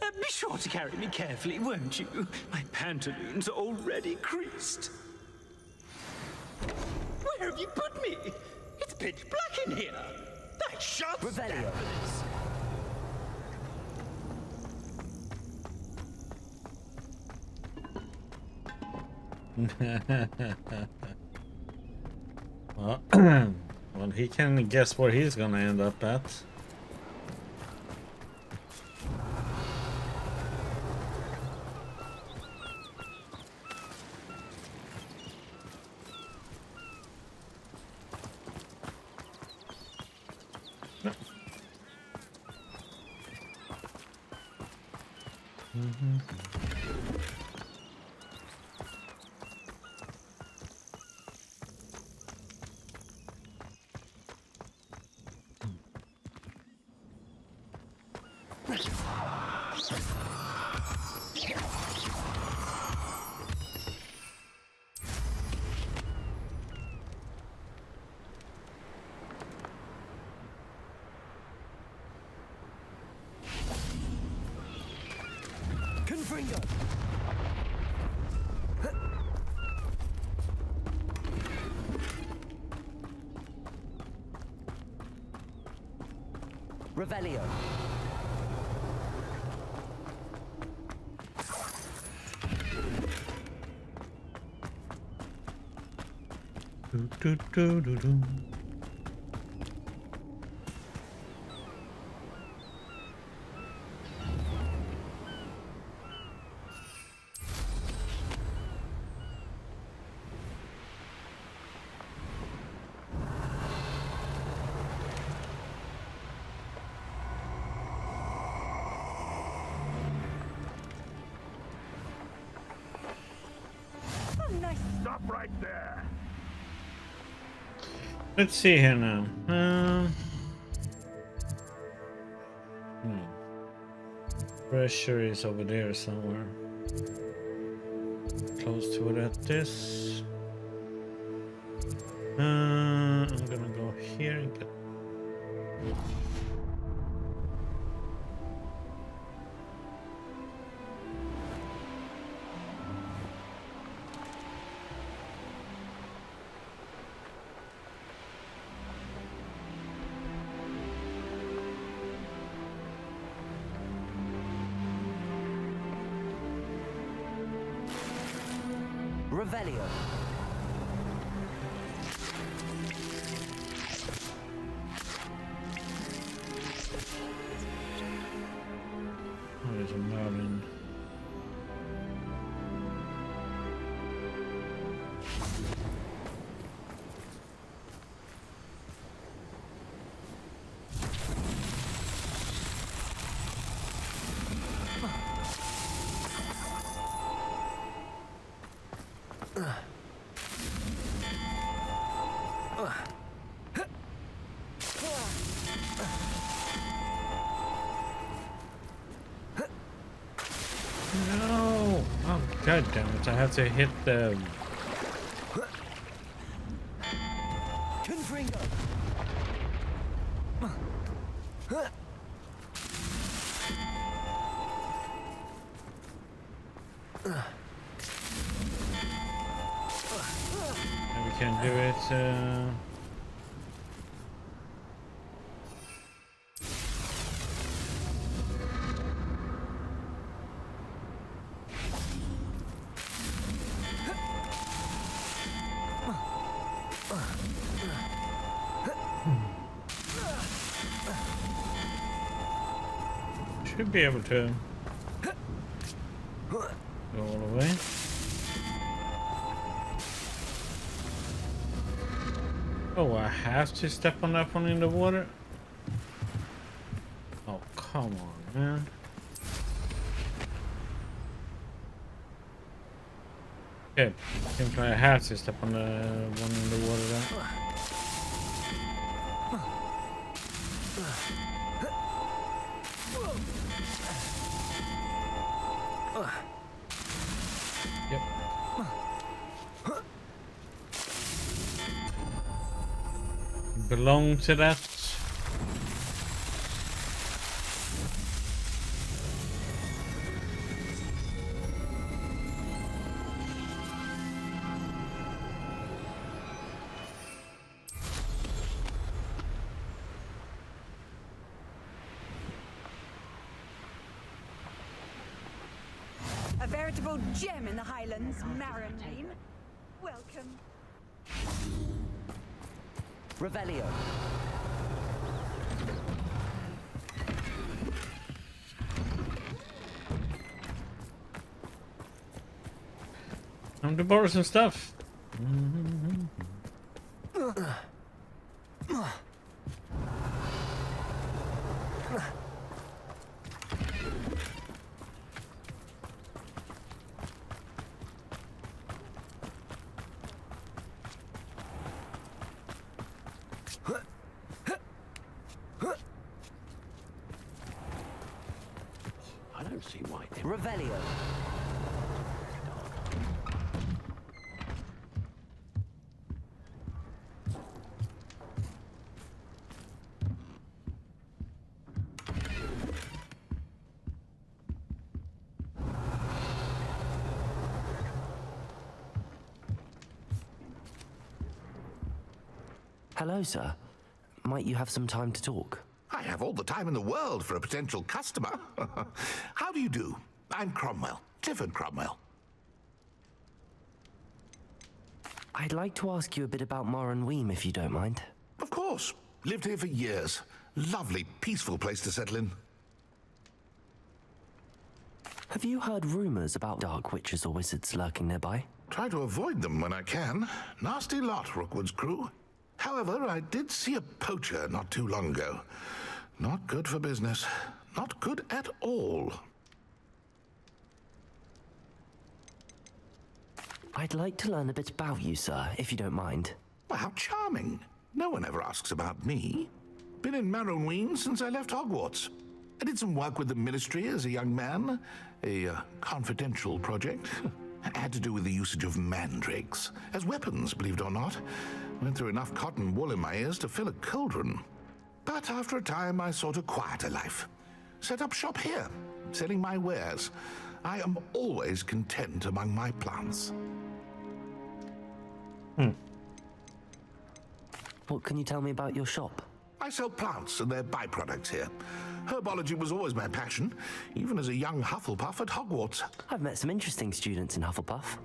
Be sure to carry me carefully, won't you? My pantaloons are already creased. Where have you put me? It's pitch black in here. I shan't stand for this. Well, well, he can guess where he's gonna end up at. Confringo. Revelio. Do, do, do, do. Stop right there. Let's see here now. Pressure is over there somewhere. Close to it at this. I'm gonna go here and get. Revelio. Oh, there's a Merlin. No! Oh, god damn it! I have to hit the. Confringo. We can do it. Should be able to go all the way. Oh, I have to step on that one in the water? Oh, come on, man. Okay, seems like I have to step on the one in the water there. Yep. belong to that. A veritable gem in the Highlands, Maranweem. Welcome. Revelio. Time to borrow some stuff. I don't see why. Revelio. Hello, sir. Might you have some time to talk? I have all the time in the world for a potential customer. How do you do? I'm Cromwell, Clifford Cromwell. I'd like to ask you a bit about Maranweem, if you don't mind. Of course. Lived here for years. Lovely, peaceful place to settle in. Have you heard rumors about dark witches or wizards lurking nearby? Try to avoid them when I can. Nasty lot, Rookwood's crew. However, I did see a poacher not too long ago. Not good for business. Not good at all. I'd like to learn a bit about you, sir, if you don't mind. Well, how charming. No one ever asks about me. Been in Maranweem since I left Hogwarts. I did some work with the Ministry as a young man. A confidential project. Had to do with the usage of mandrakes. As weapons, believe it or not. Went through enough cotton wool in my ears to fill a cauldron. But after a time, I sought a quieter life. Set up shop here, selling my wares. I am always content among my plants. What can you tell me about your shop? I sell plants and their byproducts here. Herbology was always my passion, even as a young Hufflepuff at Hogwarts. I've met some interesting students in Hufflepuff.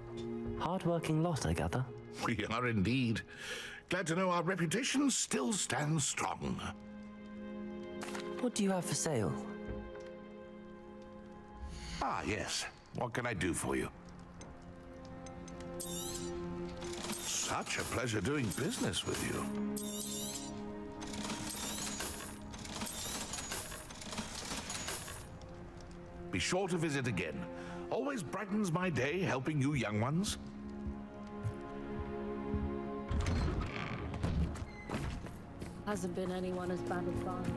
Hard-working lot, I gather. We are indeed. Glad to know our reputation still stands strong. What do you have for sale? Ah, yes. What can I do for you? Such a pleasure doing business with you. Be sure to visit again. Always brightens my day helping you young ones. Hasn't been anyone as bad as Barney.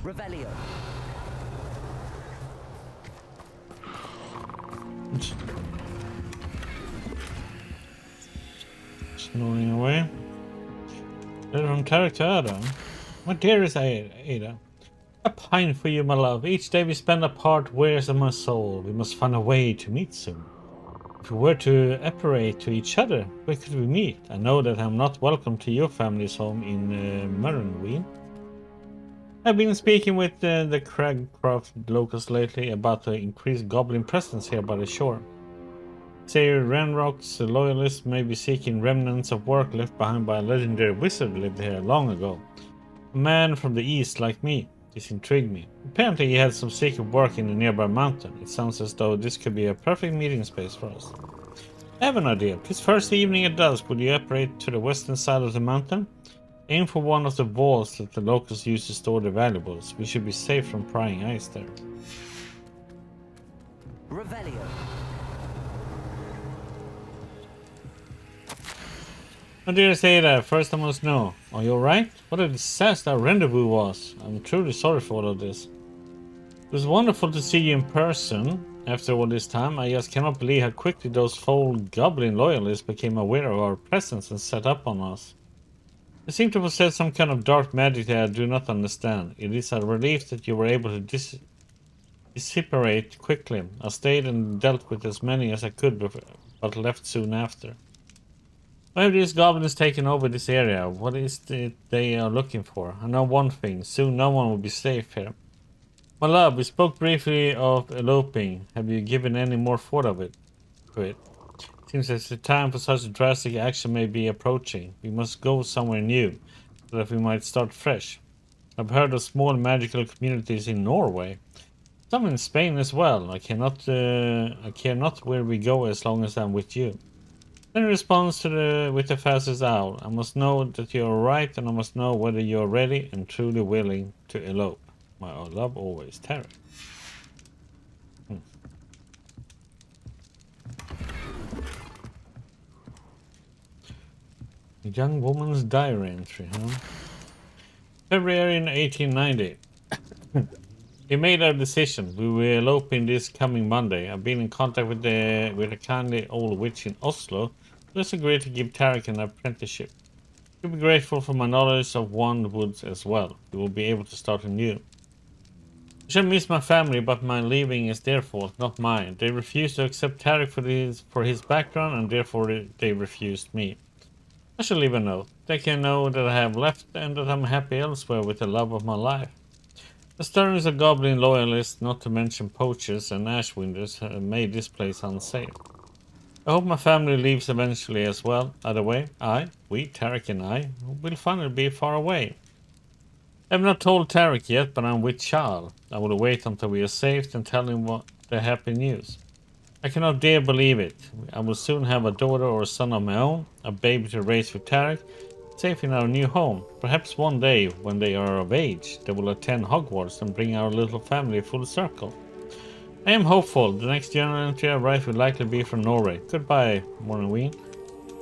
Revelio. Snoring away. Letter from character Ada. My dearest Ada. A pine for you, my love. Each day we spend apart wears on my soul. We must find a way to meet soon. If we were to apparate to each other, where could we meet? I know that I'm not welcome to your family's home in Maranweem. I've been speaking with the Cragcroft locals lately about the increased goblin presence here by the shore. Say Ranrock's loyalists may be seeking remnants of work left behind by a legendary wizard who lived here long ago. A man from the east like me. This intrigued me. Apparently he had some secret work in the nearby mountain. It sounds as though this could be a perfect meeting space for us. I have an idea. This first evening at dusk, will you operate to the western side of the mountain? Aim for one of the vaults that the locals use to store their valuables. We should be safe from prying eyes there. Revelio. My dearest Ada, first I must know, are you alright? What a disaster our rendezvous was. I'm truly sorry for all of this. It was wonderful to see you in person, After all this time, I just cannot believe how quickly those foul goblin loyalists became aware of our presence and set up on us. They seem to possess some kind of dark magic that I do not understand. It is a relief that you were able to dissipate quickly. I stayed and dealt with as many as I could, but left soon after. Why have these goblins taken over this area? What is it they are looking for? I know one thing. Soon no one will be safe here. My love, we spoke briefly of eloping. Have you given any more thought of it? Seems as the time for such drastic action may be approaching. We must go somewhere new, so that we might start fresh. I've heard of small magical communities in Norway. Some in Spain as well. I care not where we go as long as I'm with you. Then he responds with the fastest owl. I must know that you are right, and I must know whether you are ready and truly willing to elope. My love always, Tarek. A young woman's diary entry, huh? February in 1890. We made our decision. We will elope in this coming Monday. I've been in contact with a kindly old witch in Oslo who has agreed to give Tarek an apprenticeship. He'll be grateful for my knowledge of Wand Woods as well. We will be able to start anew. I shall miss my family, but my leaving is their fault, not mine. They refused to accept Tarek for his background, and therefore they refused me. I shall leave a note. They can know that I have left and that I'm happy elsewhere with the love of my life. The stirrings of goblin loyalists, not to mention poachers and ashwinders, have made this place unsafe. I hope my family leaves eventually as well. Either way, Tarek and I, will finally be far away. I have not told Tarek yet, but I'm with Charles. I will wait until we are safe and tell him what the happy news. I cannot dare believe it. I will soon have a daughter or a son of my own, a baby to raise with Tarek, safe in our new home. Perhaps one day, when they are of age, they will attend Hogwarts and bring our little family full circle. I am hopeful. The next journal entry I write will likely be from Norway. Goodbye, Morningween.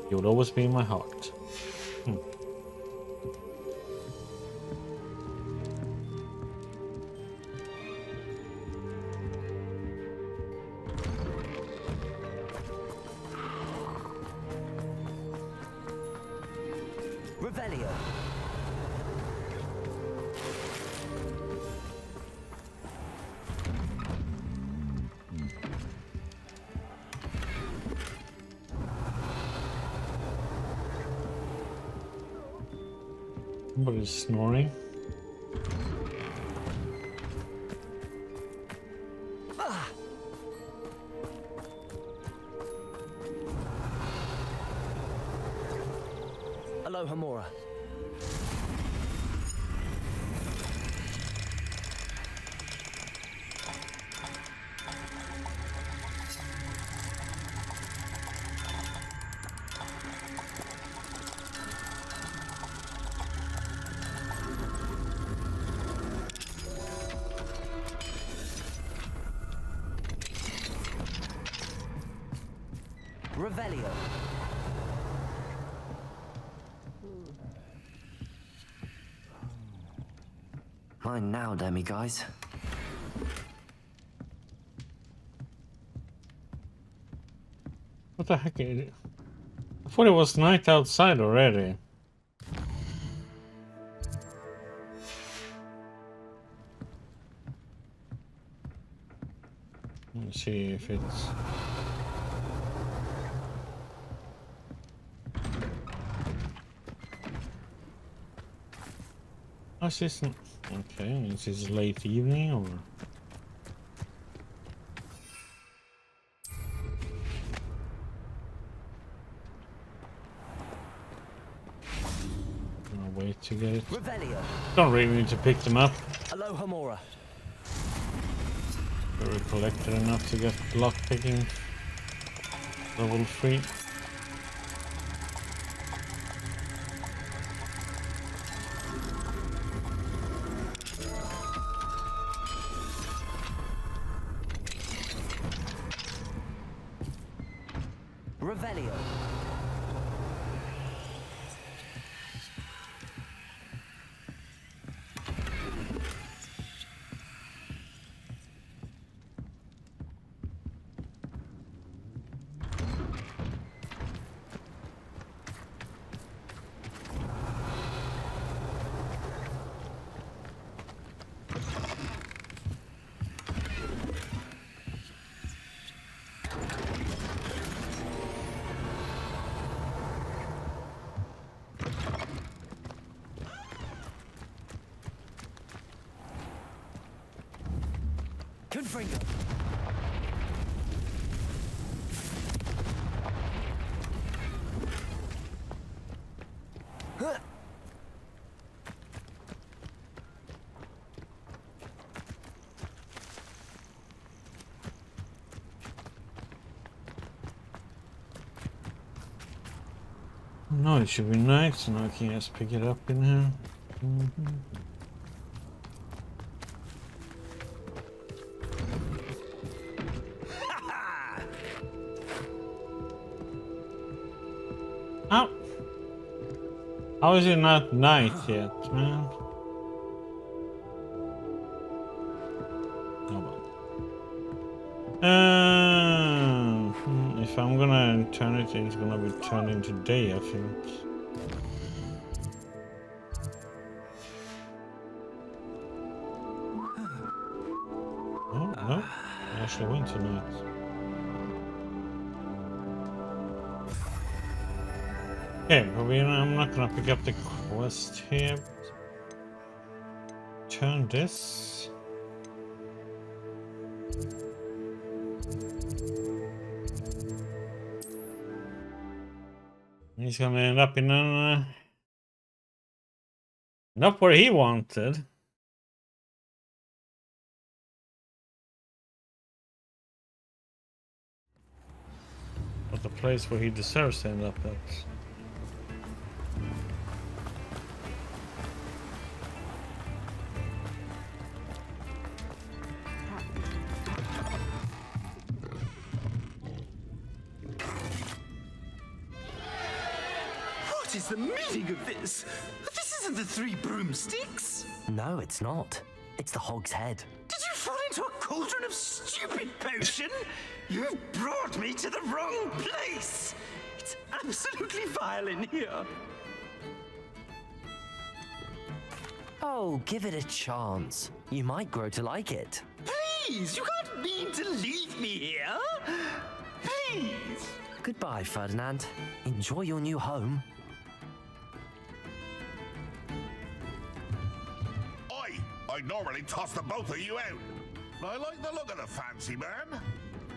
You will always be in my heart. Revelio. Somebody's snoring. Alohomora. Revelio. Mine now, demi-guys. What the heck is it? I thought it was night outside already. Let's see if it's... Oh, this isn't... Okay, this is late evening or... I'll wait to get it. Revelio. Don't really need to pick them up. Alohomora. We're collected enough to get lockpicking level 3. Revelio. Confringo. No, it should be night, so now I can just pick it up in here. Ow! How is it not night yet, man? If I'm gonna turn it, it's gonna be turned into day, I think. Oh, no. I actually went tonight. Okay, but I'm not gonna pick up the quest here. Turn this. He's gonna end up in an... not where he wanted. But the place where he deserves to end up at. What is the meaning of this? This isn't the Three Broomsticks. No, it's not. It's the Hog's Head. Did you fall into a cauldron of stupid potion? You brought me to the wrong place. It's absolutely vile in here. Oh, give it a chance. You might grow to like it. Please, you can't mean to leave me here. Please. Goodbye, Ferdinand. Enjoy your new home. I'd normally toss the both of you out. I like the look of the fancy man.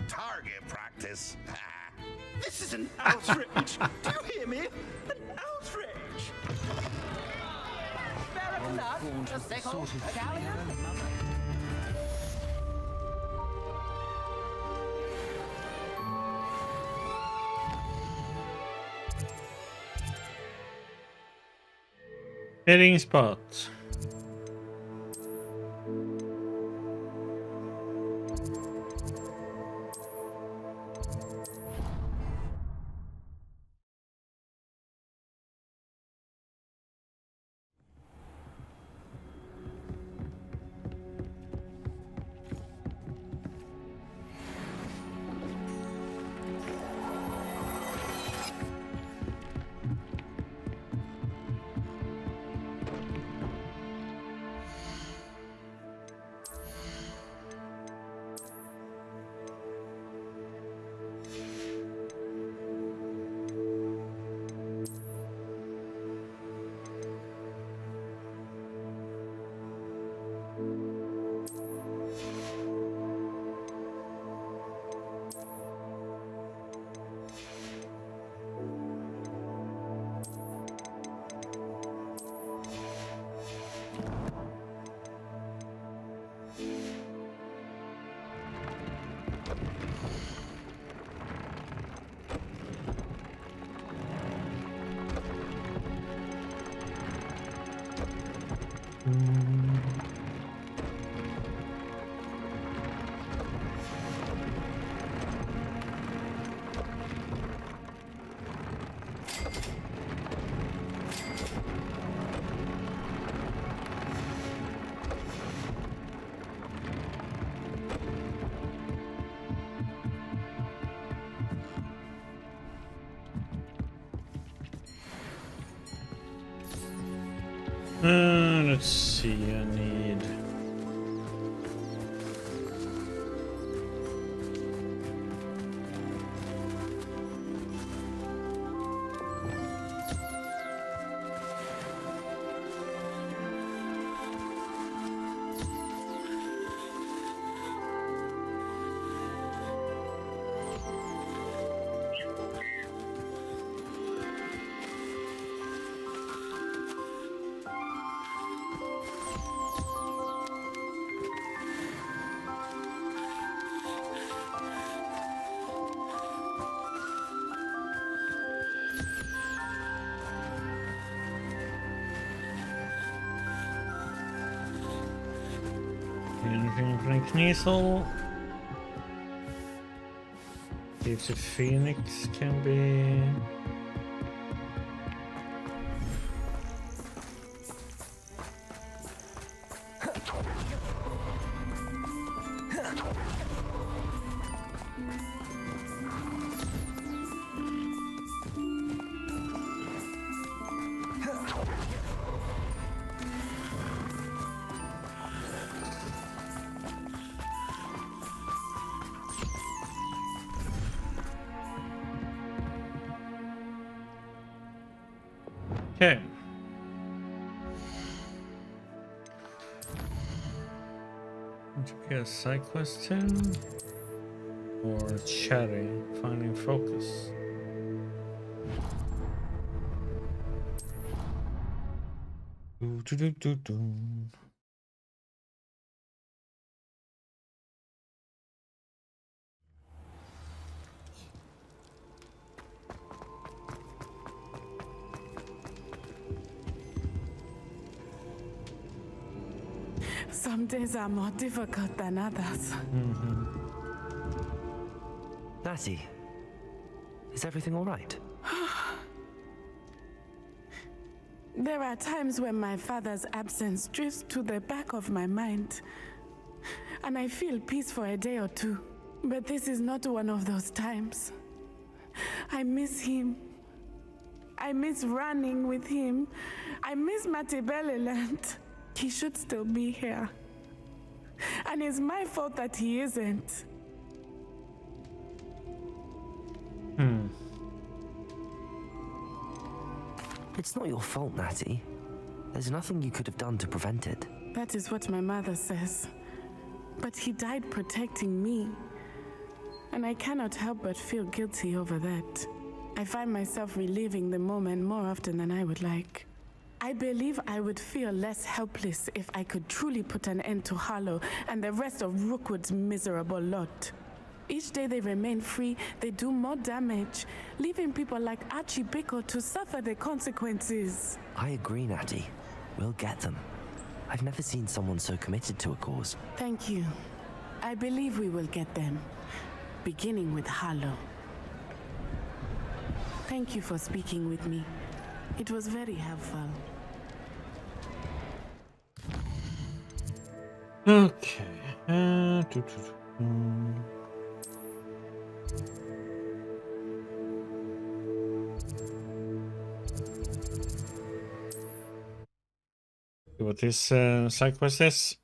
Target practice. This is an outrage. Do you hear me? An outrage. Hitting spot. Let's see, I need... Opening Kniesel. See if the Phoenix can be... Okay. Okay, side question or chatty, finding focus. Do. Some days are more difficult than others. Natty, is everything all right? There are times when my father's absence drifts to the back of my mind, and I feel peace for a day or two. But this is not one of those times. I miss him. I miss running with him. I miss Matibeleland. He should still be here. And it's my fault that he isn't. It's not your fault, Natty. There's nothing you could have done to prevent it. That is what my mother says. But he died protecting me. And I cannot help but feel guilty over that. I find myself reliving the moment more often than I would like. I believe I would feel less helpless if I could truly put an end to Harlow and the rest of Rookwood's miserable lot. Each day they remain free, they do more damage, leaving people like Archie Bickle to suffer the consequences. I agree, Natty. We'll get them. I've never seen someone so committed to a cause. Thank you. I believe we will get them, beginning with Harlow. Thank you for speaking with me. It was very helpful. Okay. See what this side quest is.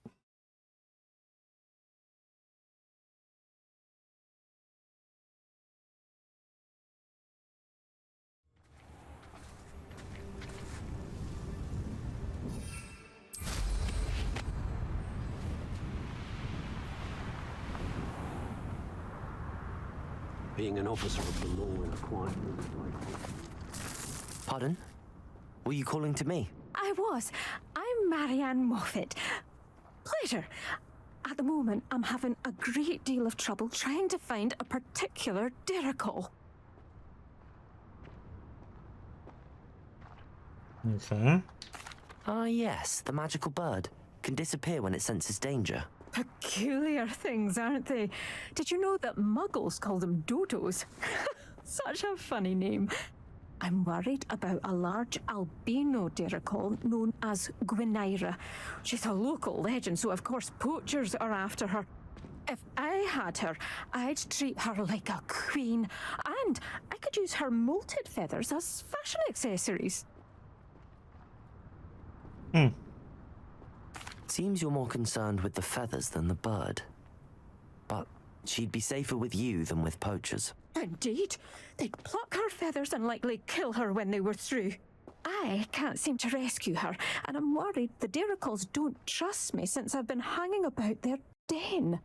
Being an officer of the law in a quiet room like... Pardon? Were you calling to me? I was. I'm Marianne Moffat. Pleasure. At the moment, I'm having a great deal of trouble trying to find a particular Dirical. Okay. Ah, yes, the magical bird. Can disappear when it senses danger. Peculiar things, aren't they? Did you know that Muggles call them dodos? Such a funny name. I'm worried about a large albino Dirical known as Gwynaira. She's a local legend, so of course poachers are after her. If I had her, I'd treat her like a queen, and I could use her molted feathers as fashion accessories. Seems you're more concerned with the feathers than the bird. But she'd be safer with you than with poachers. Indeed. They'd pluck her feathers and likely kill her when they were through. I can't seem to rescue her, and I'm worried the Diricals don't trust me since I've been hanging about their den.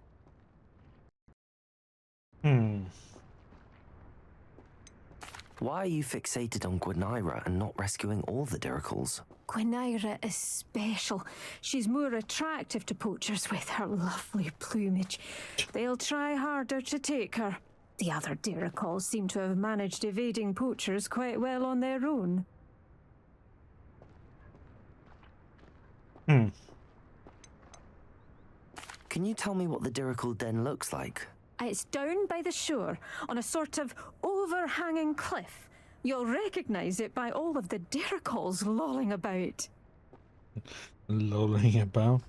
Why are you fixated on Gwynaira and not rescuing all the Diricals? Gwynaira is special. She's more attractive to poachers with her lovely plumage. They'll try harder to take her. The other Diricals seem to have managed evading poachers quite well on their own. Can you tell me what the Dirical Den looks like? It's down by the shore, on a sort of overhanging cliff. You'll recognize it by all of the Diricals lolling about. Lolling about?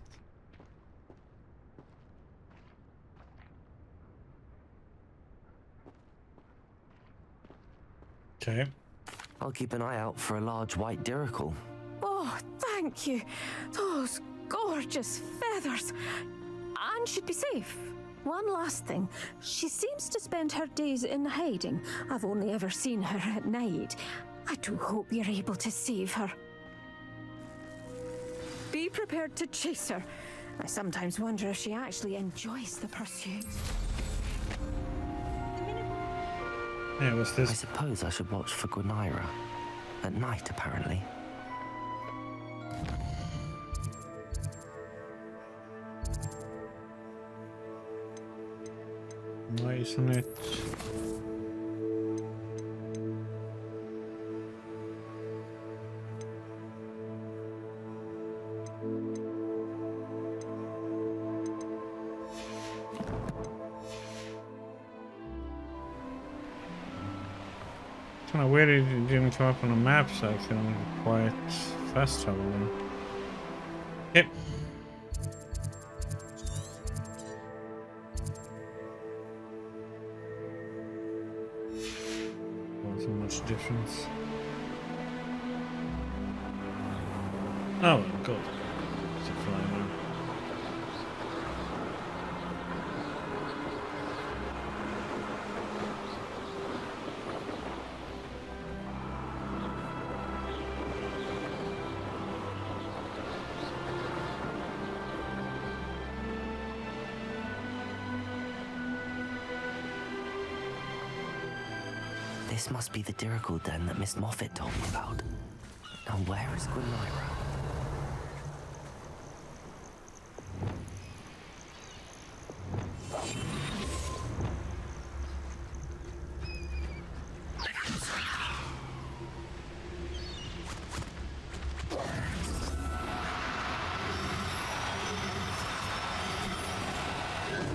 Okay. I'll keep an eye out for a large white Dirical. Oh, thank you. Those gorgeous feathers. And she'd be safe. One last thing. She seems to spend her days in hiding. I've only ever seen her at night. I do hope you're able to save her. Be prepared to chase her. I sometimes wonder if she actually enjoys the pursuit. Yeah, what's this? I suppose I should watch for Gwynaira. At night, apparently. Why isn't it? Kind of weird it didn't come up on the map, so I can quite fast travel then. Yep. Not so much difference. Oh, good. It's a fly now. This must be the Dirical Den that Miss Moffat told me about. Now where is Gwynaira?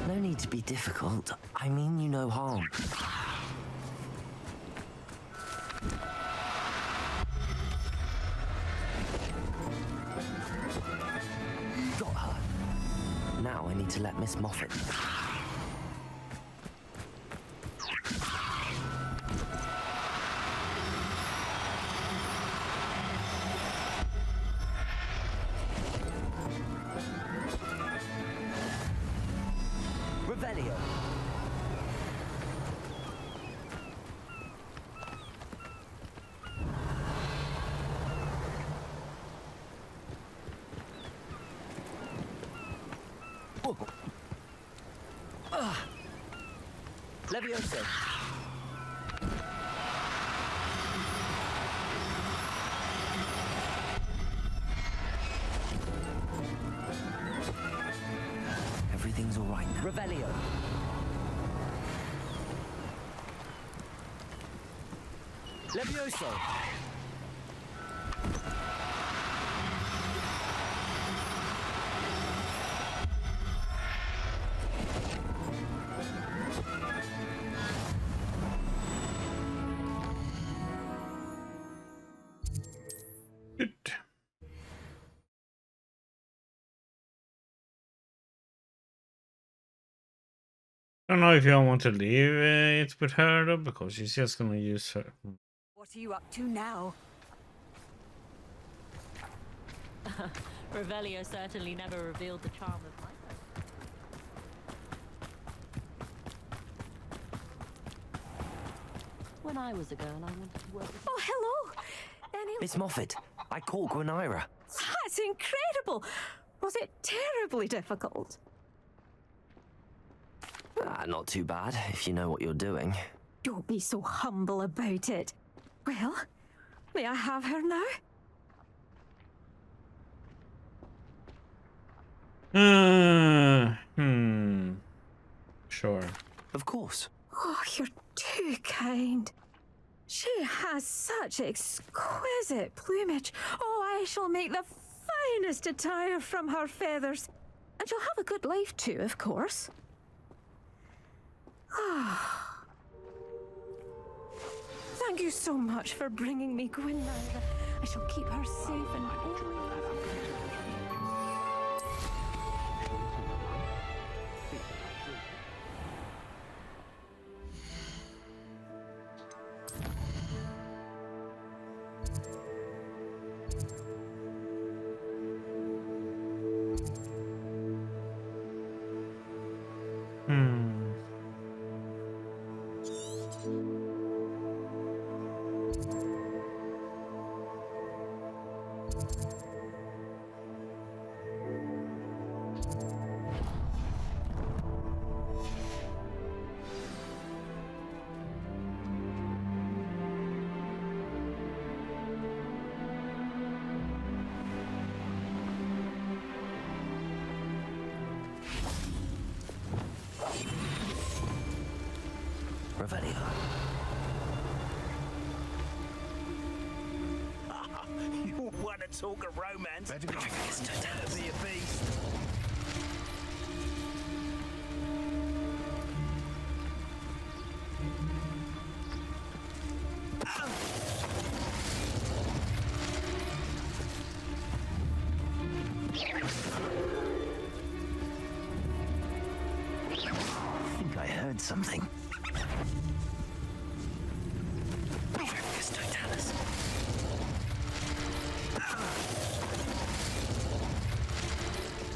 No need to be difficult. I mean you no harm. Got her. Now I need to let Miss Moffat. Revelio. Levioso. Everything's all right now. Revelio. Levioso. I don't know if y'all want to leave it with her though, because she's just gonna use her. What are you up to now? Revelio certainly never revealed the charm of my When I was a girl, I wanted to work with... Oh, hello! Miss Moffat, I caught Gwynaira. That's incredible! Was it terribly difficult? Not too bad, if you know what you're doing. Don't be so humble about it. Well, may I have her now? Sure. Of course. Oh, you're too kind. She has such exquisite plumage. Oh, I shall make the finest attire from her feathers. And she'll have a good life too, of course. Thank you so much for bringing me Gwynnera. I shall keep her safe and only... Revelio. You want to talk of romance? Better be a beast. I think I heard something.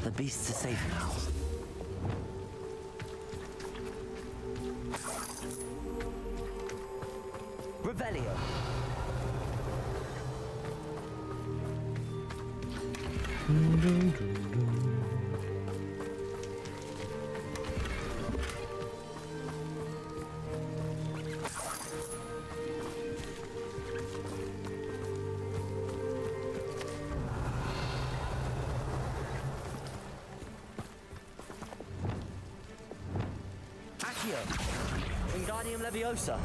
The beasts are safe now. Revelio. Wingardium Leviosa.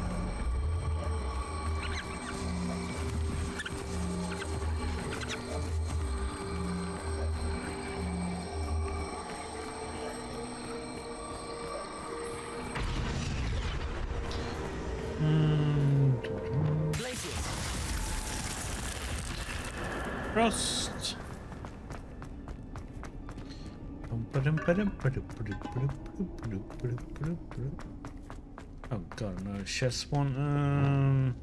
Frost. Oh god, another chest one.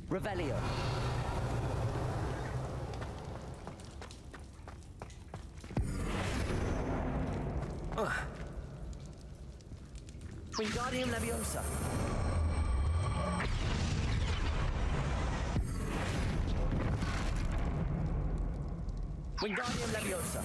Revelio. Wingardium Leviosa. Wingardium Leviosa.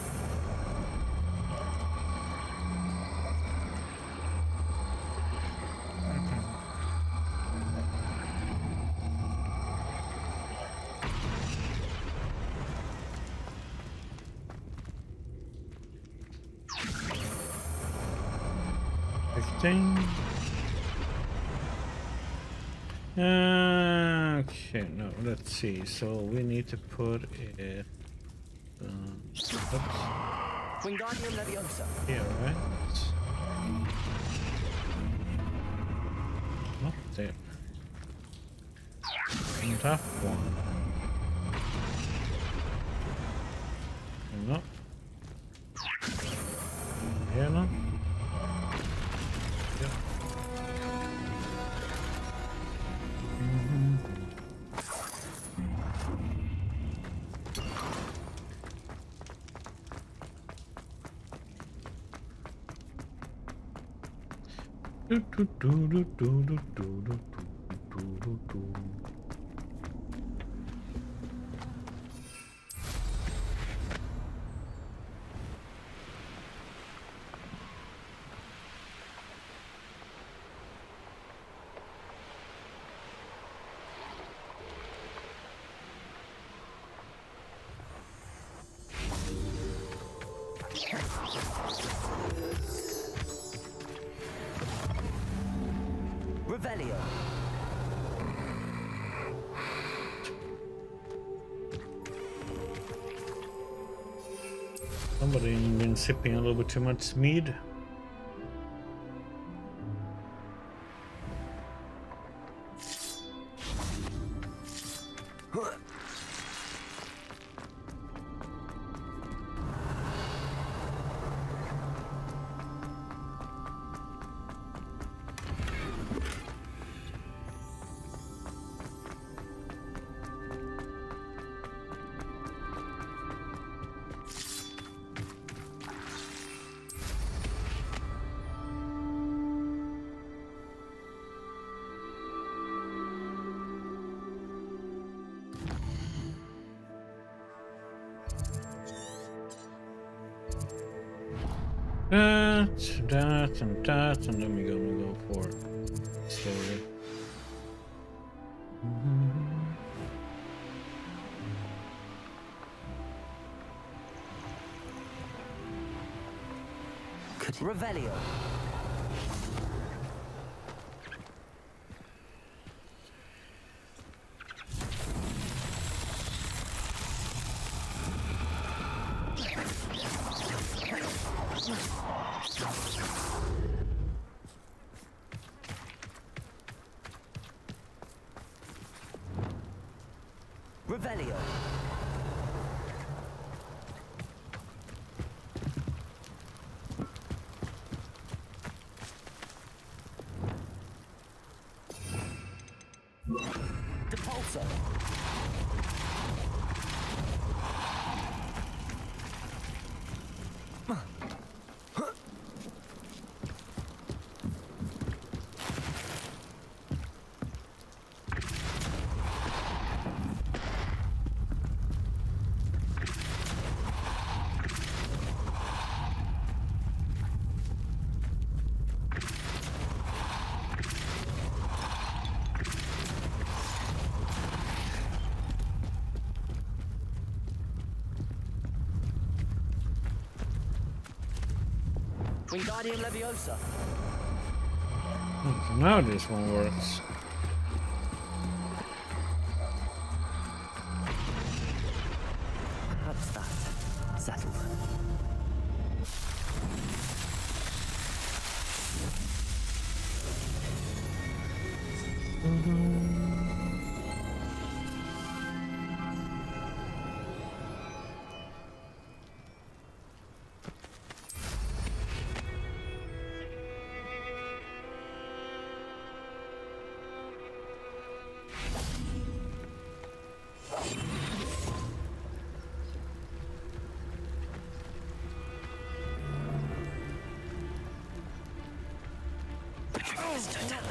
Okay, no, let's see. So we need to put it Wingardium Leviosa. Here, right? Not there. Tough one. No. Here, no. Yep. Revelio. Somebody been sipping a little bit too much mead. That, and then we're gonna go for it slowly. Revelio. Revelio. Depulso. Wingardium Leviosa. Now this one works. That's that. Settled.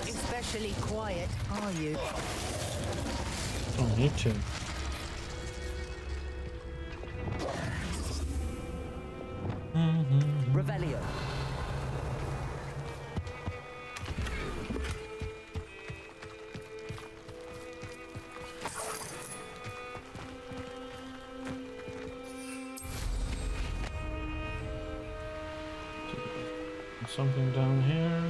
Especially quiet, are you? Don't need to. Revelio. Something down here.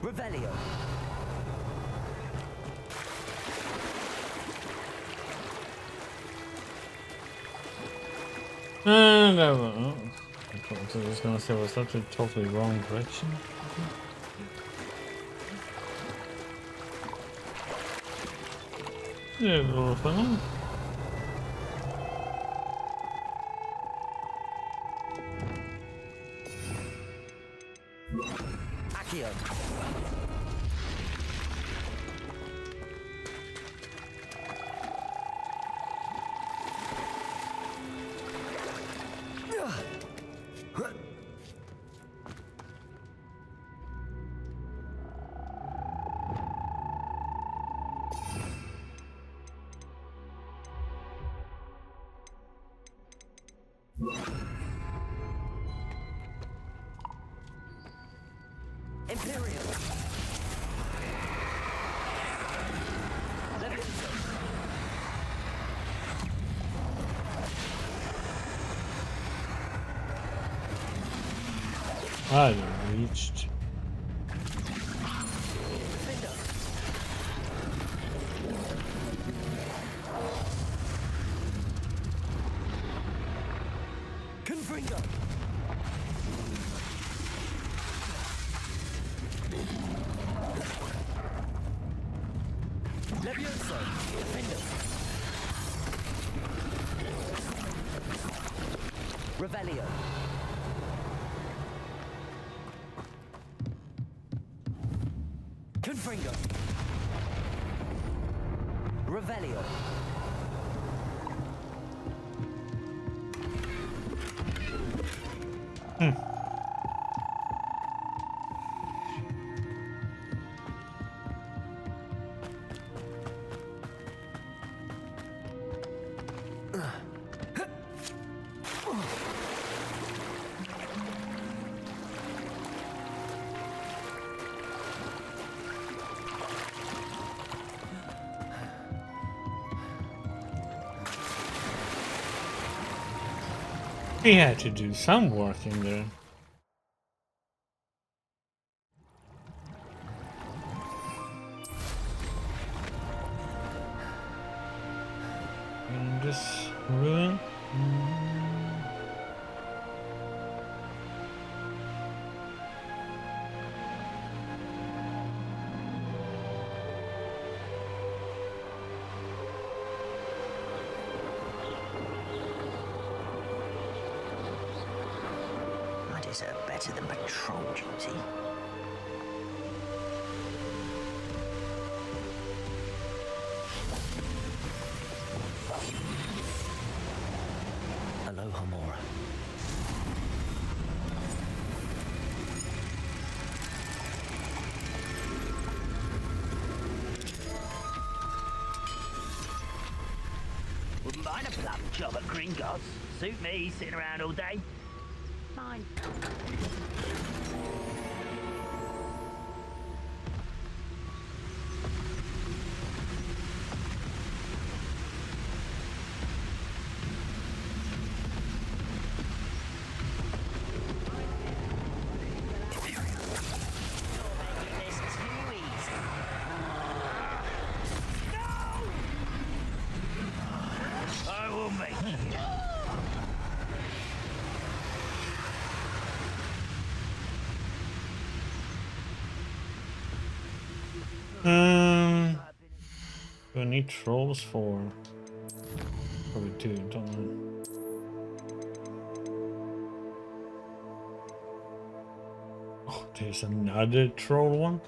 Revelio. And I was just gonna say, was that the totally wrong direction? Yeah, a little fun. Accio. Imperial. Leviosa. I reached. Confringo. Leviosa. Defender. Revelio. Confringo. Revelio. He had to do some work in there. In this room. I deserve better than patrol duty. Aloha Mora. Wouldn't mind a plum job at Gringotts. Suit me, sitting around all day. Fine. I will make it. Do I need trolls for? Probably do, don't I? Oh, there's another troll one.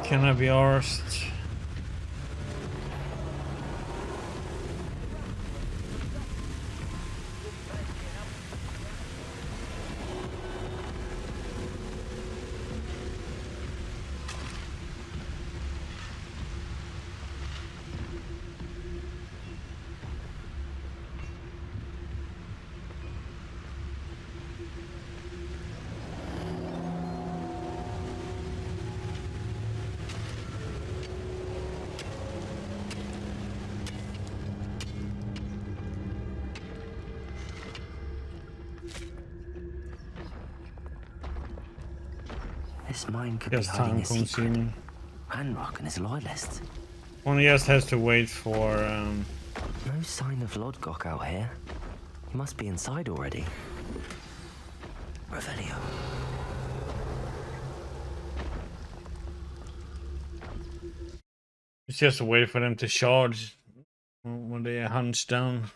Can I be arsed? This mine could Just be hiding time a secret. consuming. Ranrock and his loyalists. One just has to wait for. No sign of Lodgok out here. He must be inside already. Revelio. It's just a way for them to charge when they hunch down,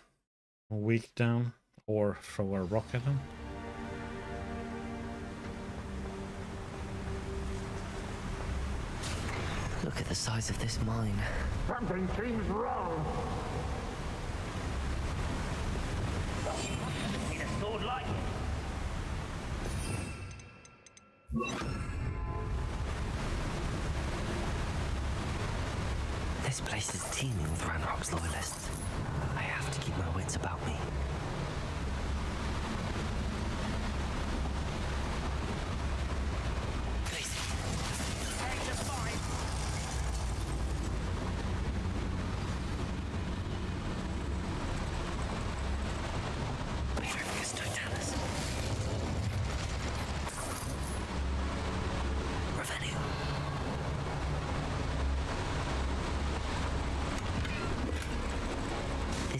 or weak down, or throw a rock at them. Look at the size of this mine. Something seems wrong. Need a sword like it. This place is teeming with Ranrock's loyalists. I have to keep my wits about me.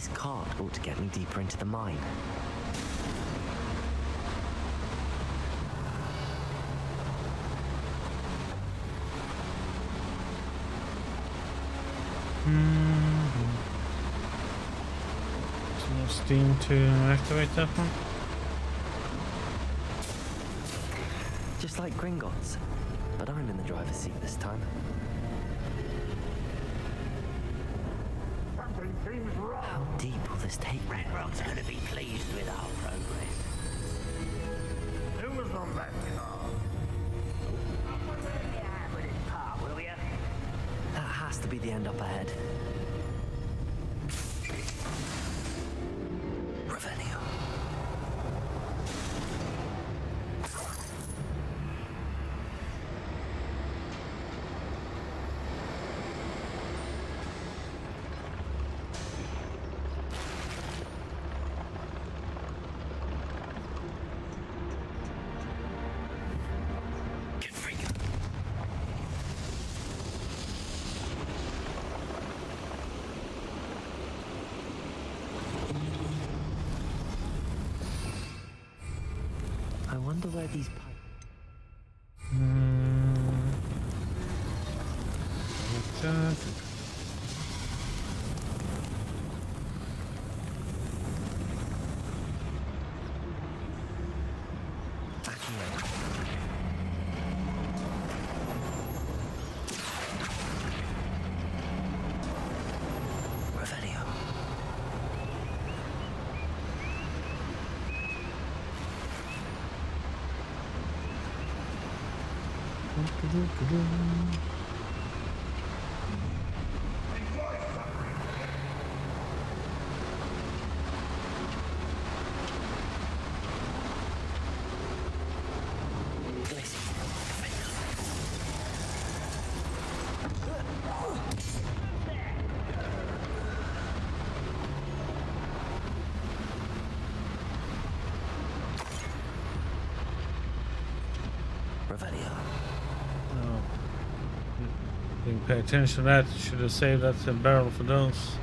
This cart ought to get me deeper into the mine. No steam to activate that one. Just like Gringotts, but I'm in the driver's seat this time. How deep will this take me? Ranrock's going to be pleased with our progress. Who was on that car? Yeah, with his part, will ya? That has to be the end up ahead. Revelio. I wonder where these pipes... Revelio. Revelio. Oh. Didn't pay attention to that. Should have saved that barrel for those.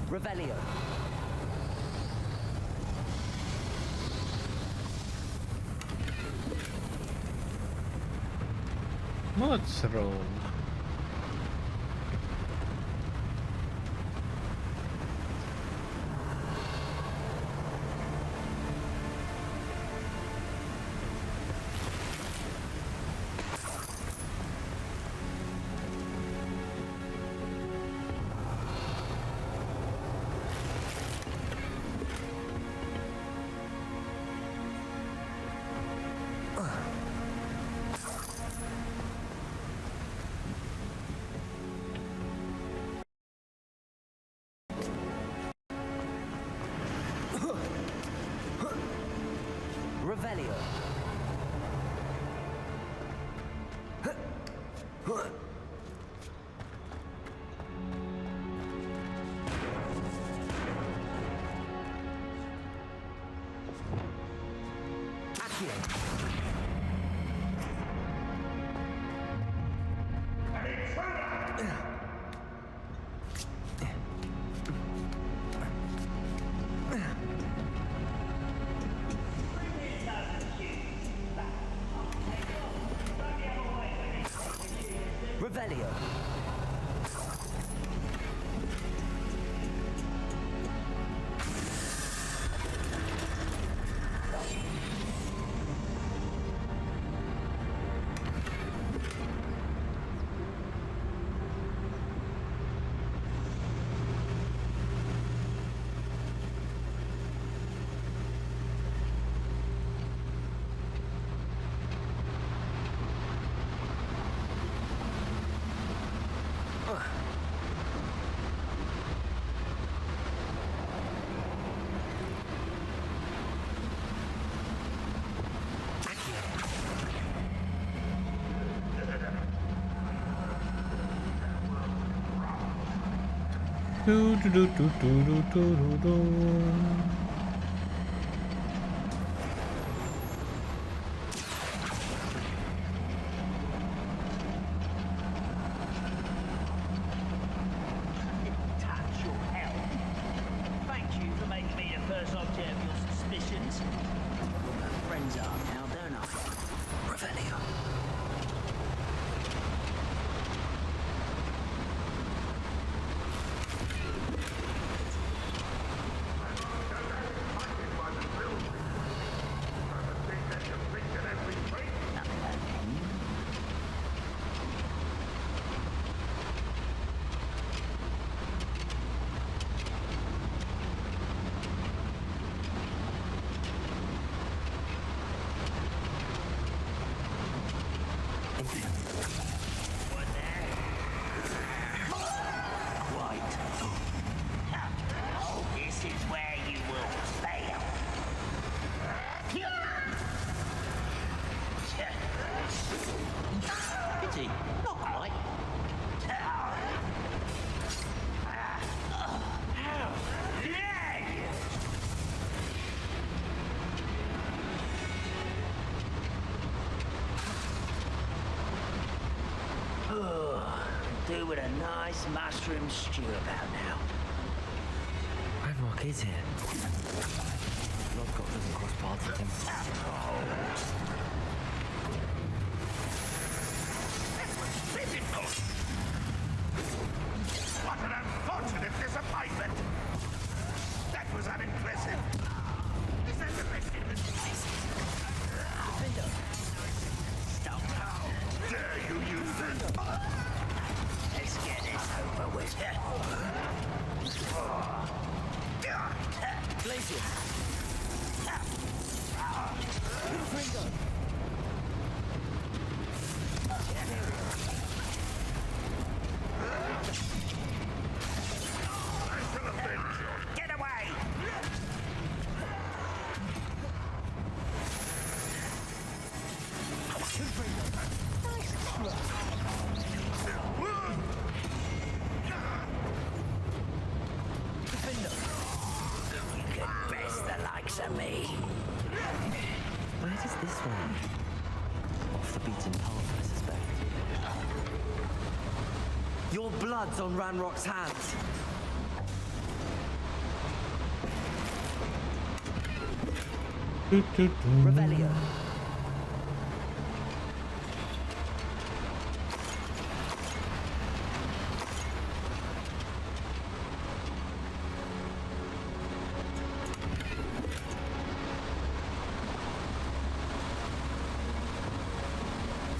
Revelio. Mozzarella. Revelio. Revelio. Do, do, do, do, do, do, do, do. Touch your help. Thank you for making me the first object of your suspicions. We're friends are now, don't I? Revelio. This is where you will fail. Pity, not quite. Do with a nice mushroom stew about now. Ranrock is here. Lodgok doesn't cross paths with him. What an unfortunate disappointment! That was unimpressive. Is that the best in the Stop. Dare you use this? Let's get this over with. Glacier. Pringo. Get away! You can best the likes of me. Where does this one lead? Off the beaten path, I suspect. Your blood's on Ranrock's hands. Revelio.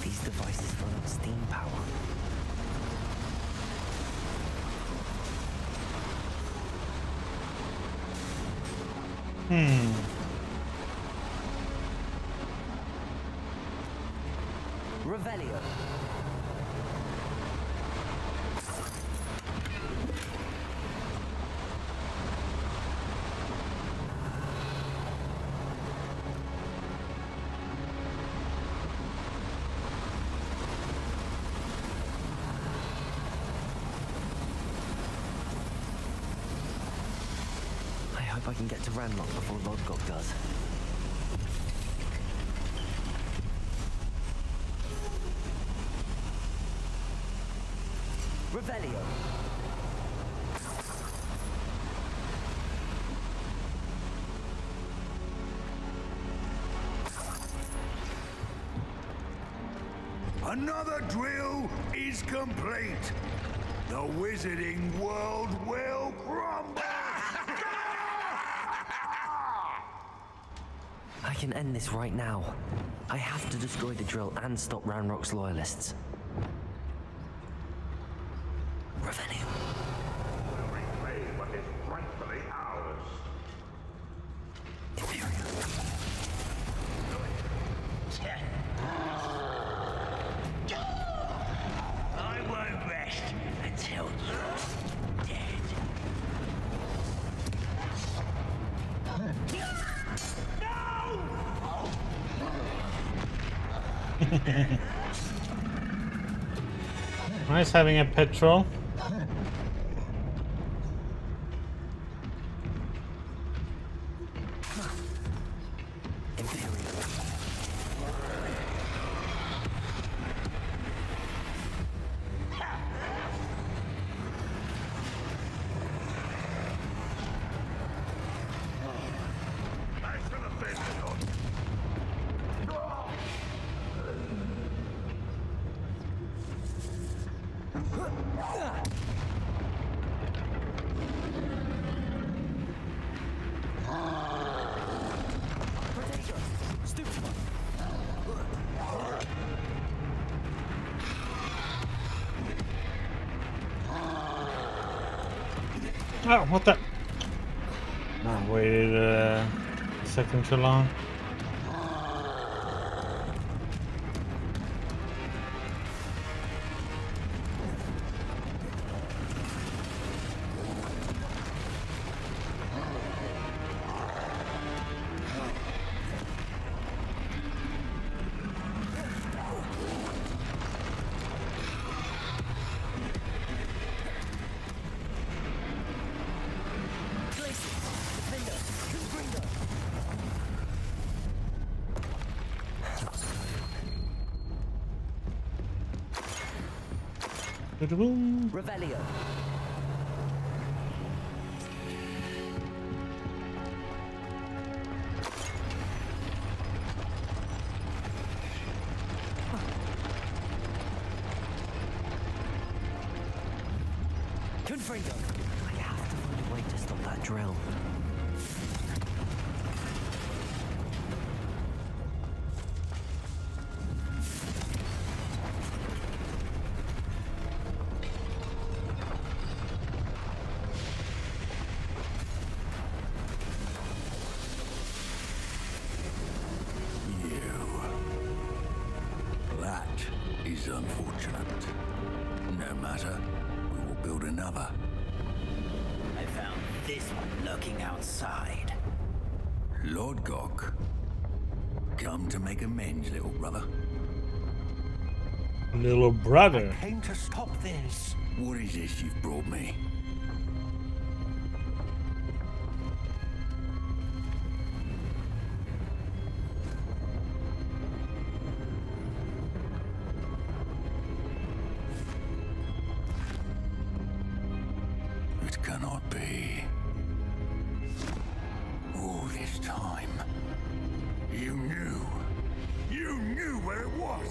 These devices run on steam power. Revelio. I hope I can get to Ranrock before Lodgok does. Revelio. Another drill is complete. The wizarding world will crumble. I can end this right now. I have to destroy the drill and stop Ranrock's loyalists. Revenue. Reclaim what is rightfully ours. I won't rest until you're dead. Nice having a petrol. Oh, what the? I waited a second too long. Revelio. Confringo. I have to find a way to stop that drill. Is unfortunate. No matter, we will build another. I found this one lurking outside. Lord Gok, come to make amends, little brother. Little brother. I came to stop this. What is this you've brought me? It cannot be. All this time, you knew where it was.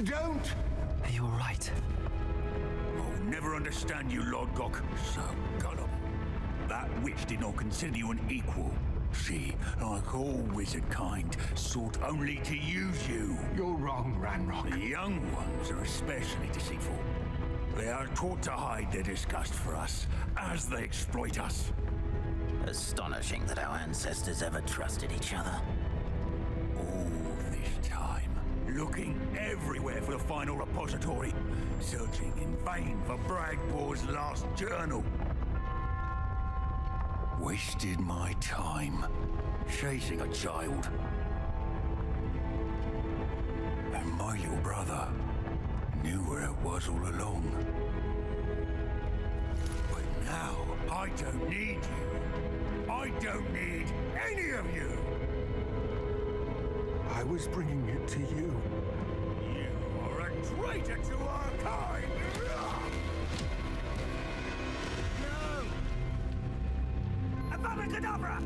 Don't! Are you alright? I'll never understand you, Lord Gok. So gullible. That witch did not consider you an equal. She, like all wizard kind, sought only to use you. You're wrong, Ranrock. The young ones are especially deceitful. They are taught to hide their disgust for us as they exploit us. Astonishing that our ancestors ever trusted each other. All this time, looking everywhere for the final repository, searching in vain for Bragbor's last journal. Wasted my time chasing a child. And my little brother knew where it was all along. But now, I don't need you. I don't need any of you. I was bringing it to you. You are a traitor to our kind. Abracadabra!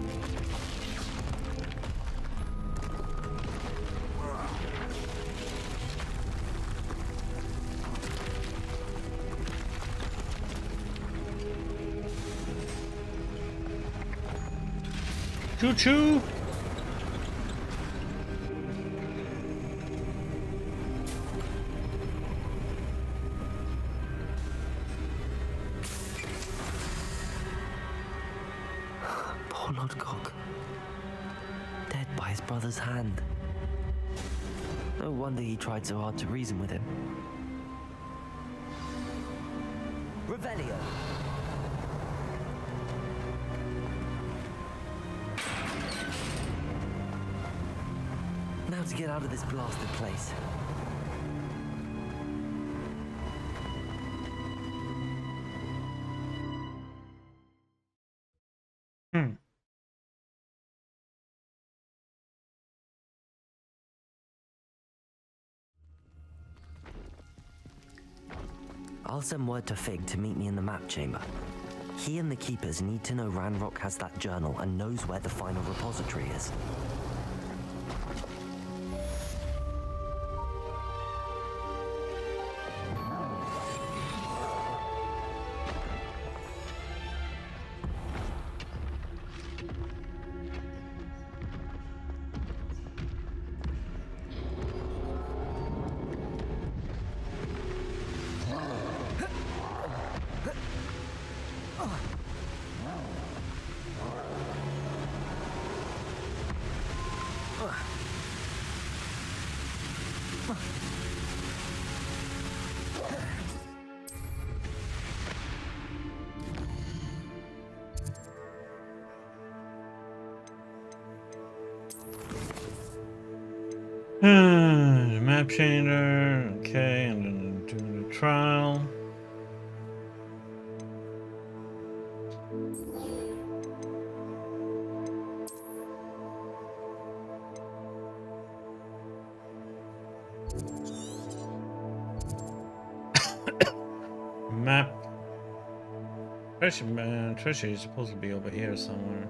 Choo-choo! Poor Lord Gok. Dead by his brother's hand. No wonder he tried so hard to reason with him. Revelio. Now to get out of this blasted place. I'll send word to Fig to meet me in the map chamber. He and the Keepers need to know Ranrock has that journal and knows where the final repository is. The map changer, okay, and then do the trial. Map. Treasure is supposed to be over here somewhere.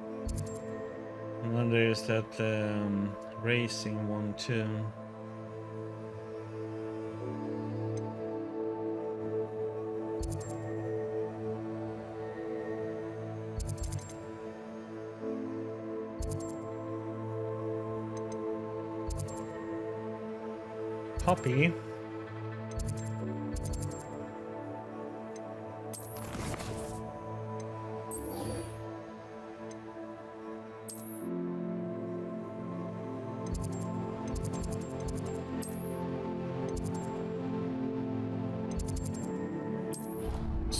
And then there's that racing one too. Poppy.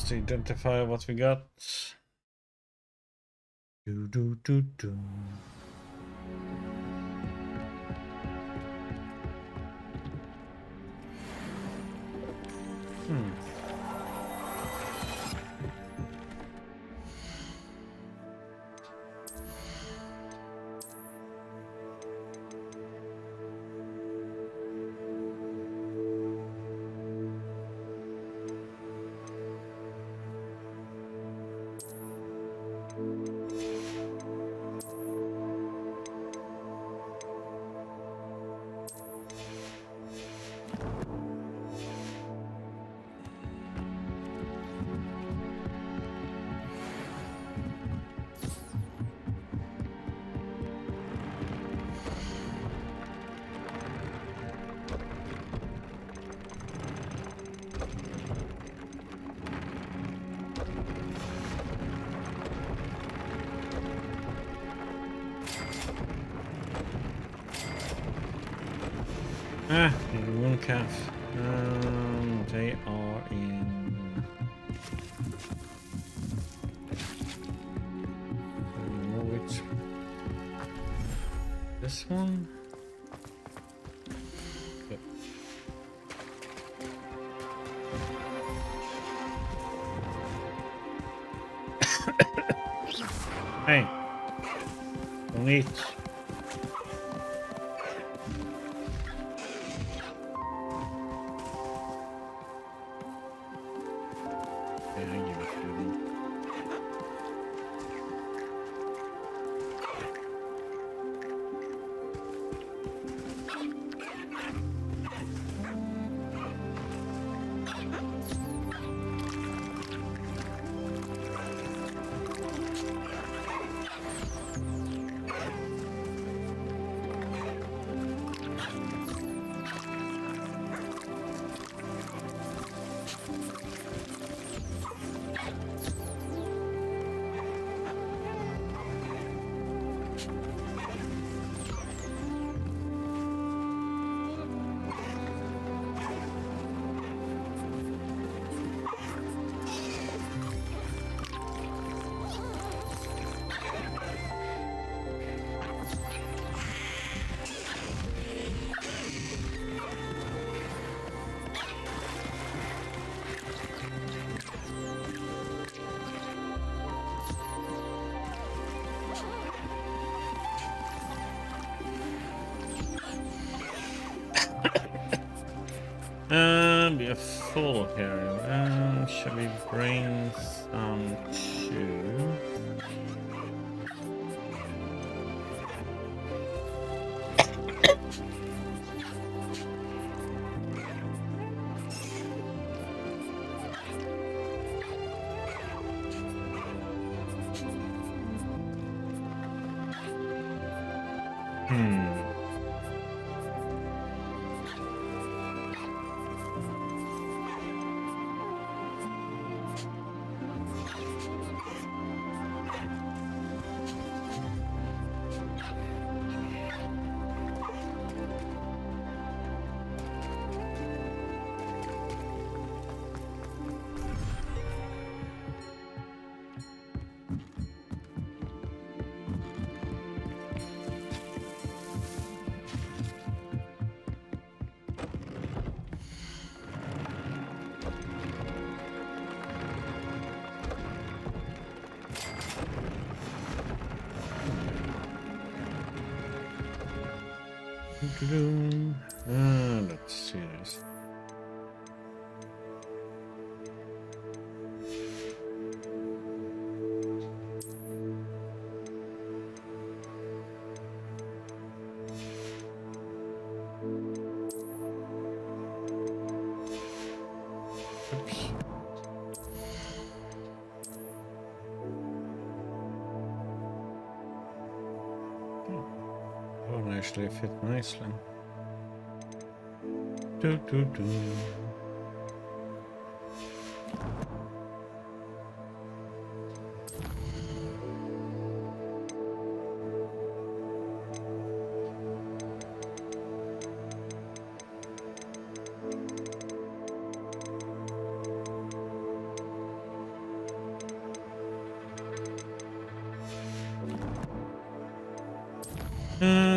To identify what we got. Do do do do. Ah, the moon calf. They are in. Which? This one. Yep. Hey, don't eat. We are full here. Shall we bring some to? Let's see this. Oops. Won't actually fit nicely. Do.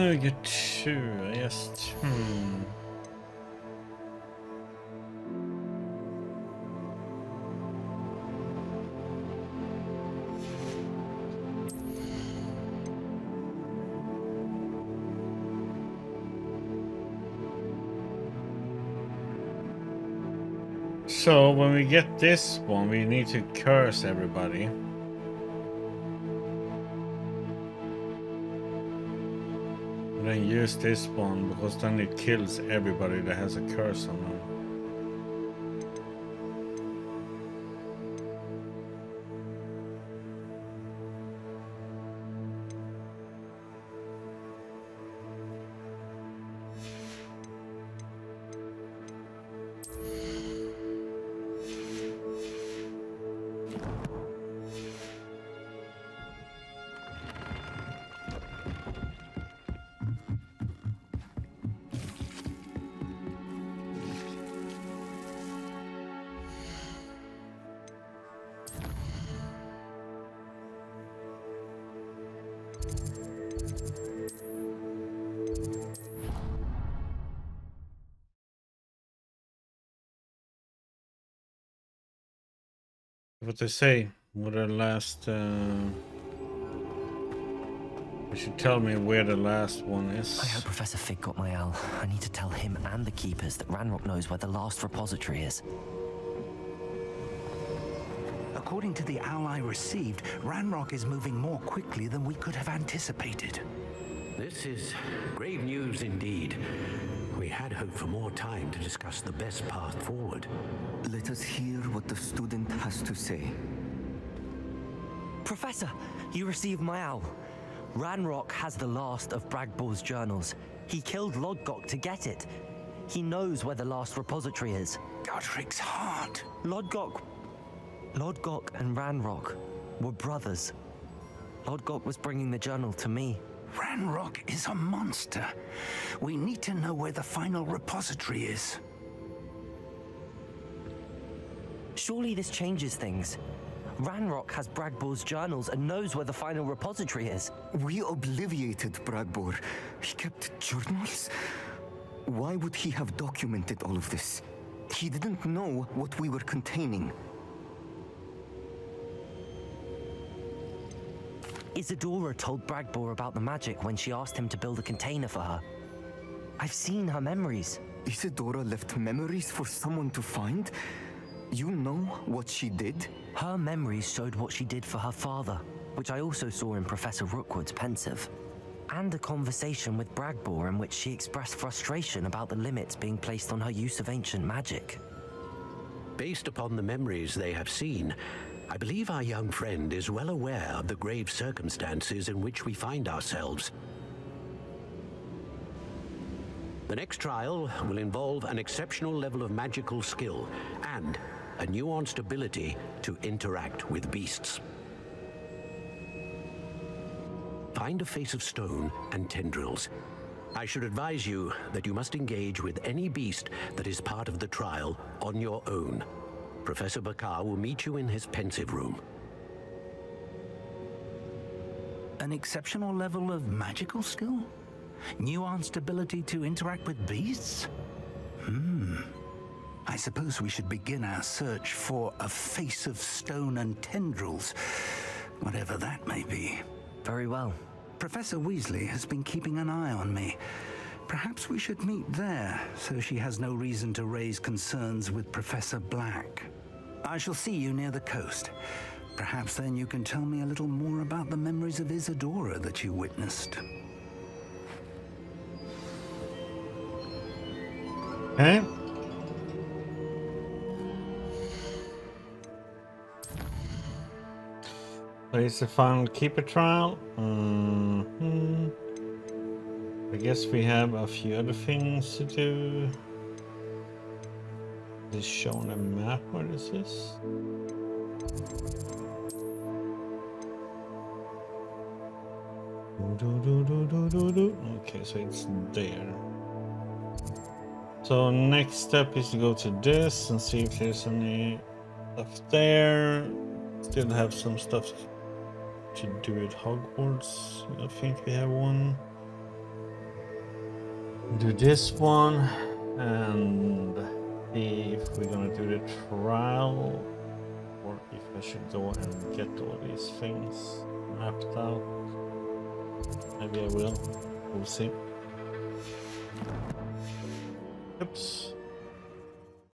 We get two, I guess. So when we get this one, we need to curse everybody. Then use this one, because then it kills everybody that has a curse on them. What they say? What the last? You should tell me where the last one is. I hope Professor Fig got my owl. I need to tell him and the keepers that Ranrock knows where the last repository is. According to the owl I received, Ranrock is moving more quickly than we could have anticipated. This is grave news indeed. We had hoped for more time to discuss the best path forward. Let us hear what the student has to say. Professor, you received my owl. Ranrock has the last of Bragbor's journals. He killed Lodgok to get it. He knows where the last repository is. Godric's heart. Lodgok and Ranrock were brothers. Lodgok was bringing the journal to me. Ranrock is a monster. We need to know where the final repository is. Surely this changes things. Ranrock has Bragbor's journals and knows where the final repository is. We obliviated Bragbor. He kept journals? Why would he have documented all of this? He didn't know what we were containing. Isadora told Bragbor about the magic when she asked him to build a container for her. I've seen her memories. Isadora left memories for someone to find? You know what she did? Her memories showed what she did for her father, which I also saw in Professor Rookwood's pensive. And a conversation with Bragbor in which she expressed frustration about the limits being placed on her use of ancient magic. Based upon the memories they have seen, I believe our young friend is well aware of the grave circumstances in which we find ourselves. The next trial will involve an exceptional level of magical skill and a nuanced ability to interact with beasts. Find a face of stone and tendrils. I should advise you that you must engage with any beast that is part of the trial on your own. Professor Bakar will meet you in his pensive room. An exceptional level of magical skill? Nuanced ability to interact with beasts? I suppose we should begin our search for a face of stone and tendrils, whatever that may be. Very well. Professor Weasley has been keeping an eye on me. Perhaps we should meet there, so she has no reason to raise concerns with Professor Black. I shall see you near the coast. Perhaps then you can tell me a little more about the memories of Isadora that you witnessed. Okay. Place the final keeper trial. I guess we have a few other things to do. Is shown a map? What is this? Okay, so it's there. So next step is to go to this and see if there's any stuff there. Still have some stuff to do at Hogwarts. I think we have one. Do this one and see if we're gonna do the trial or if I should go and get all these things mapped out. Maybe I will. We'll see. Oops.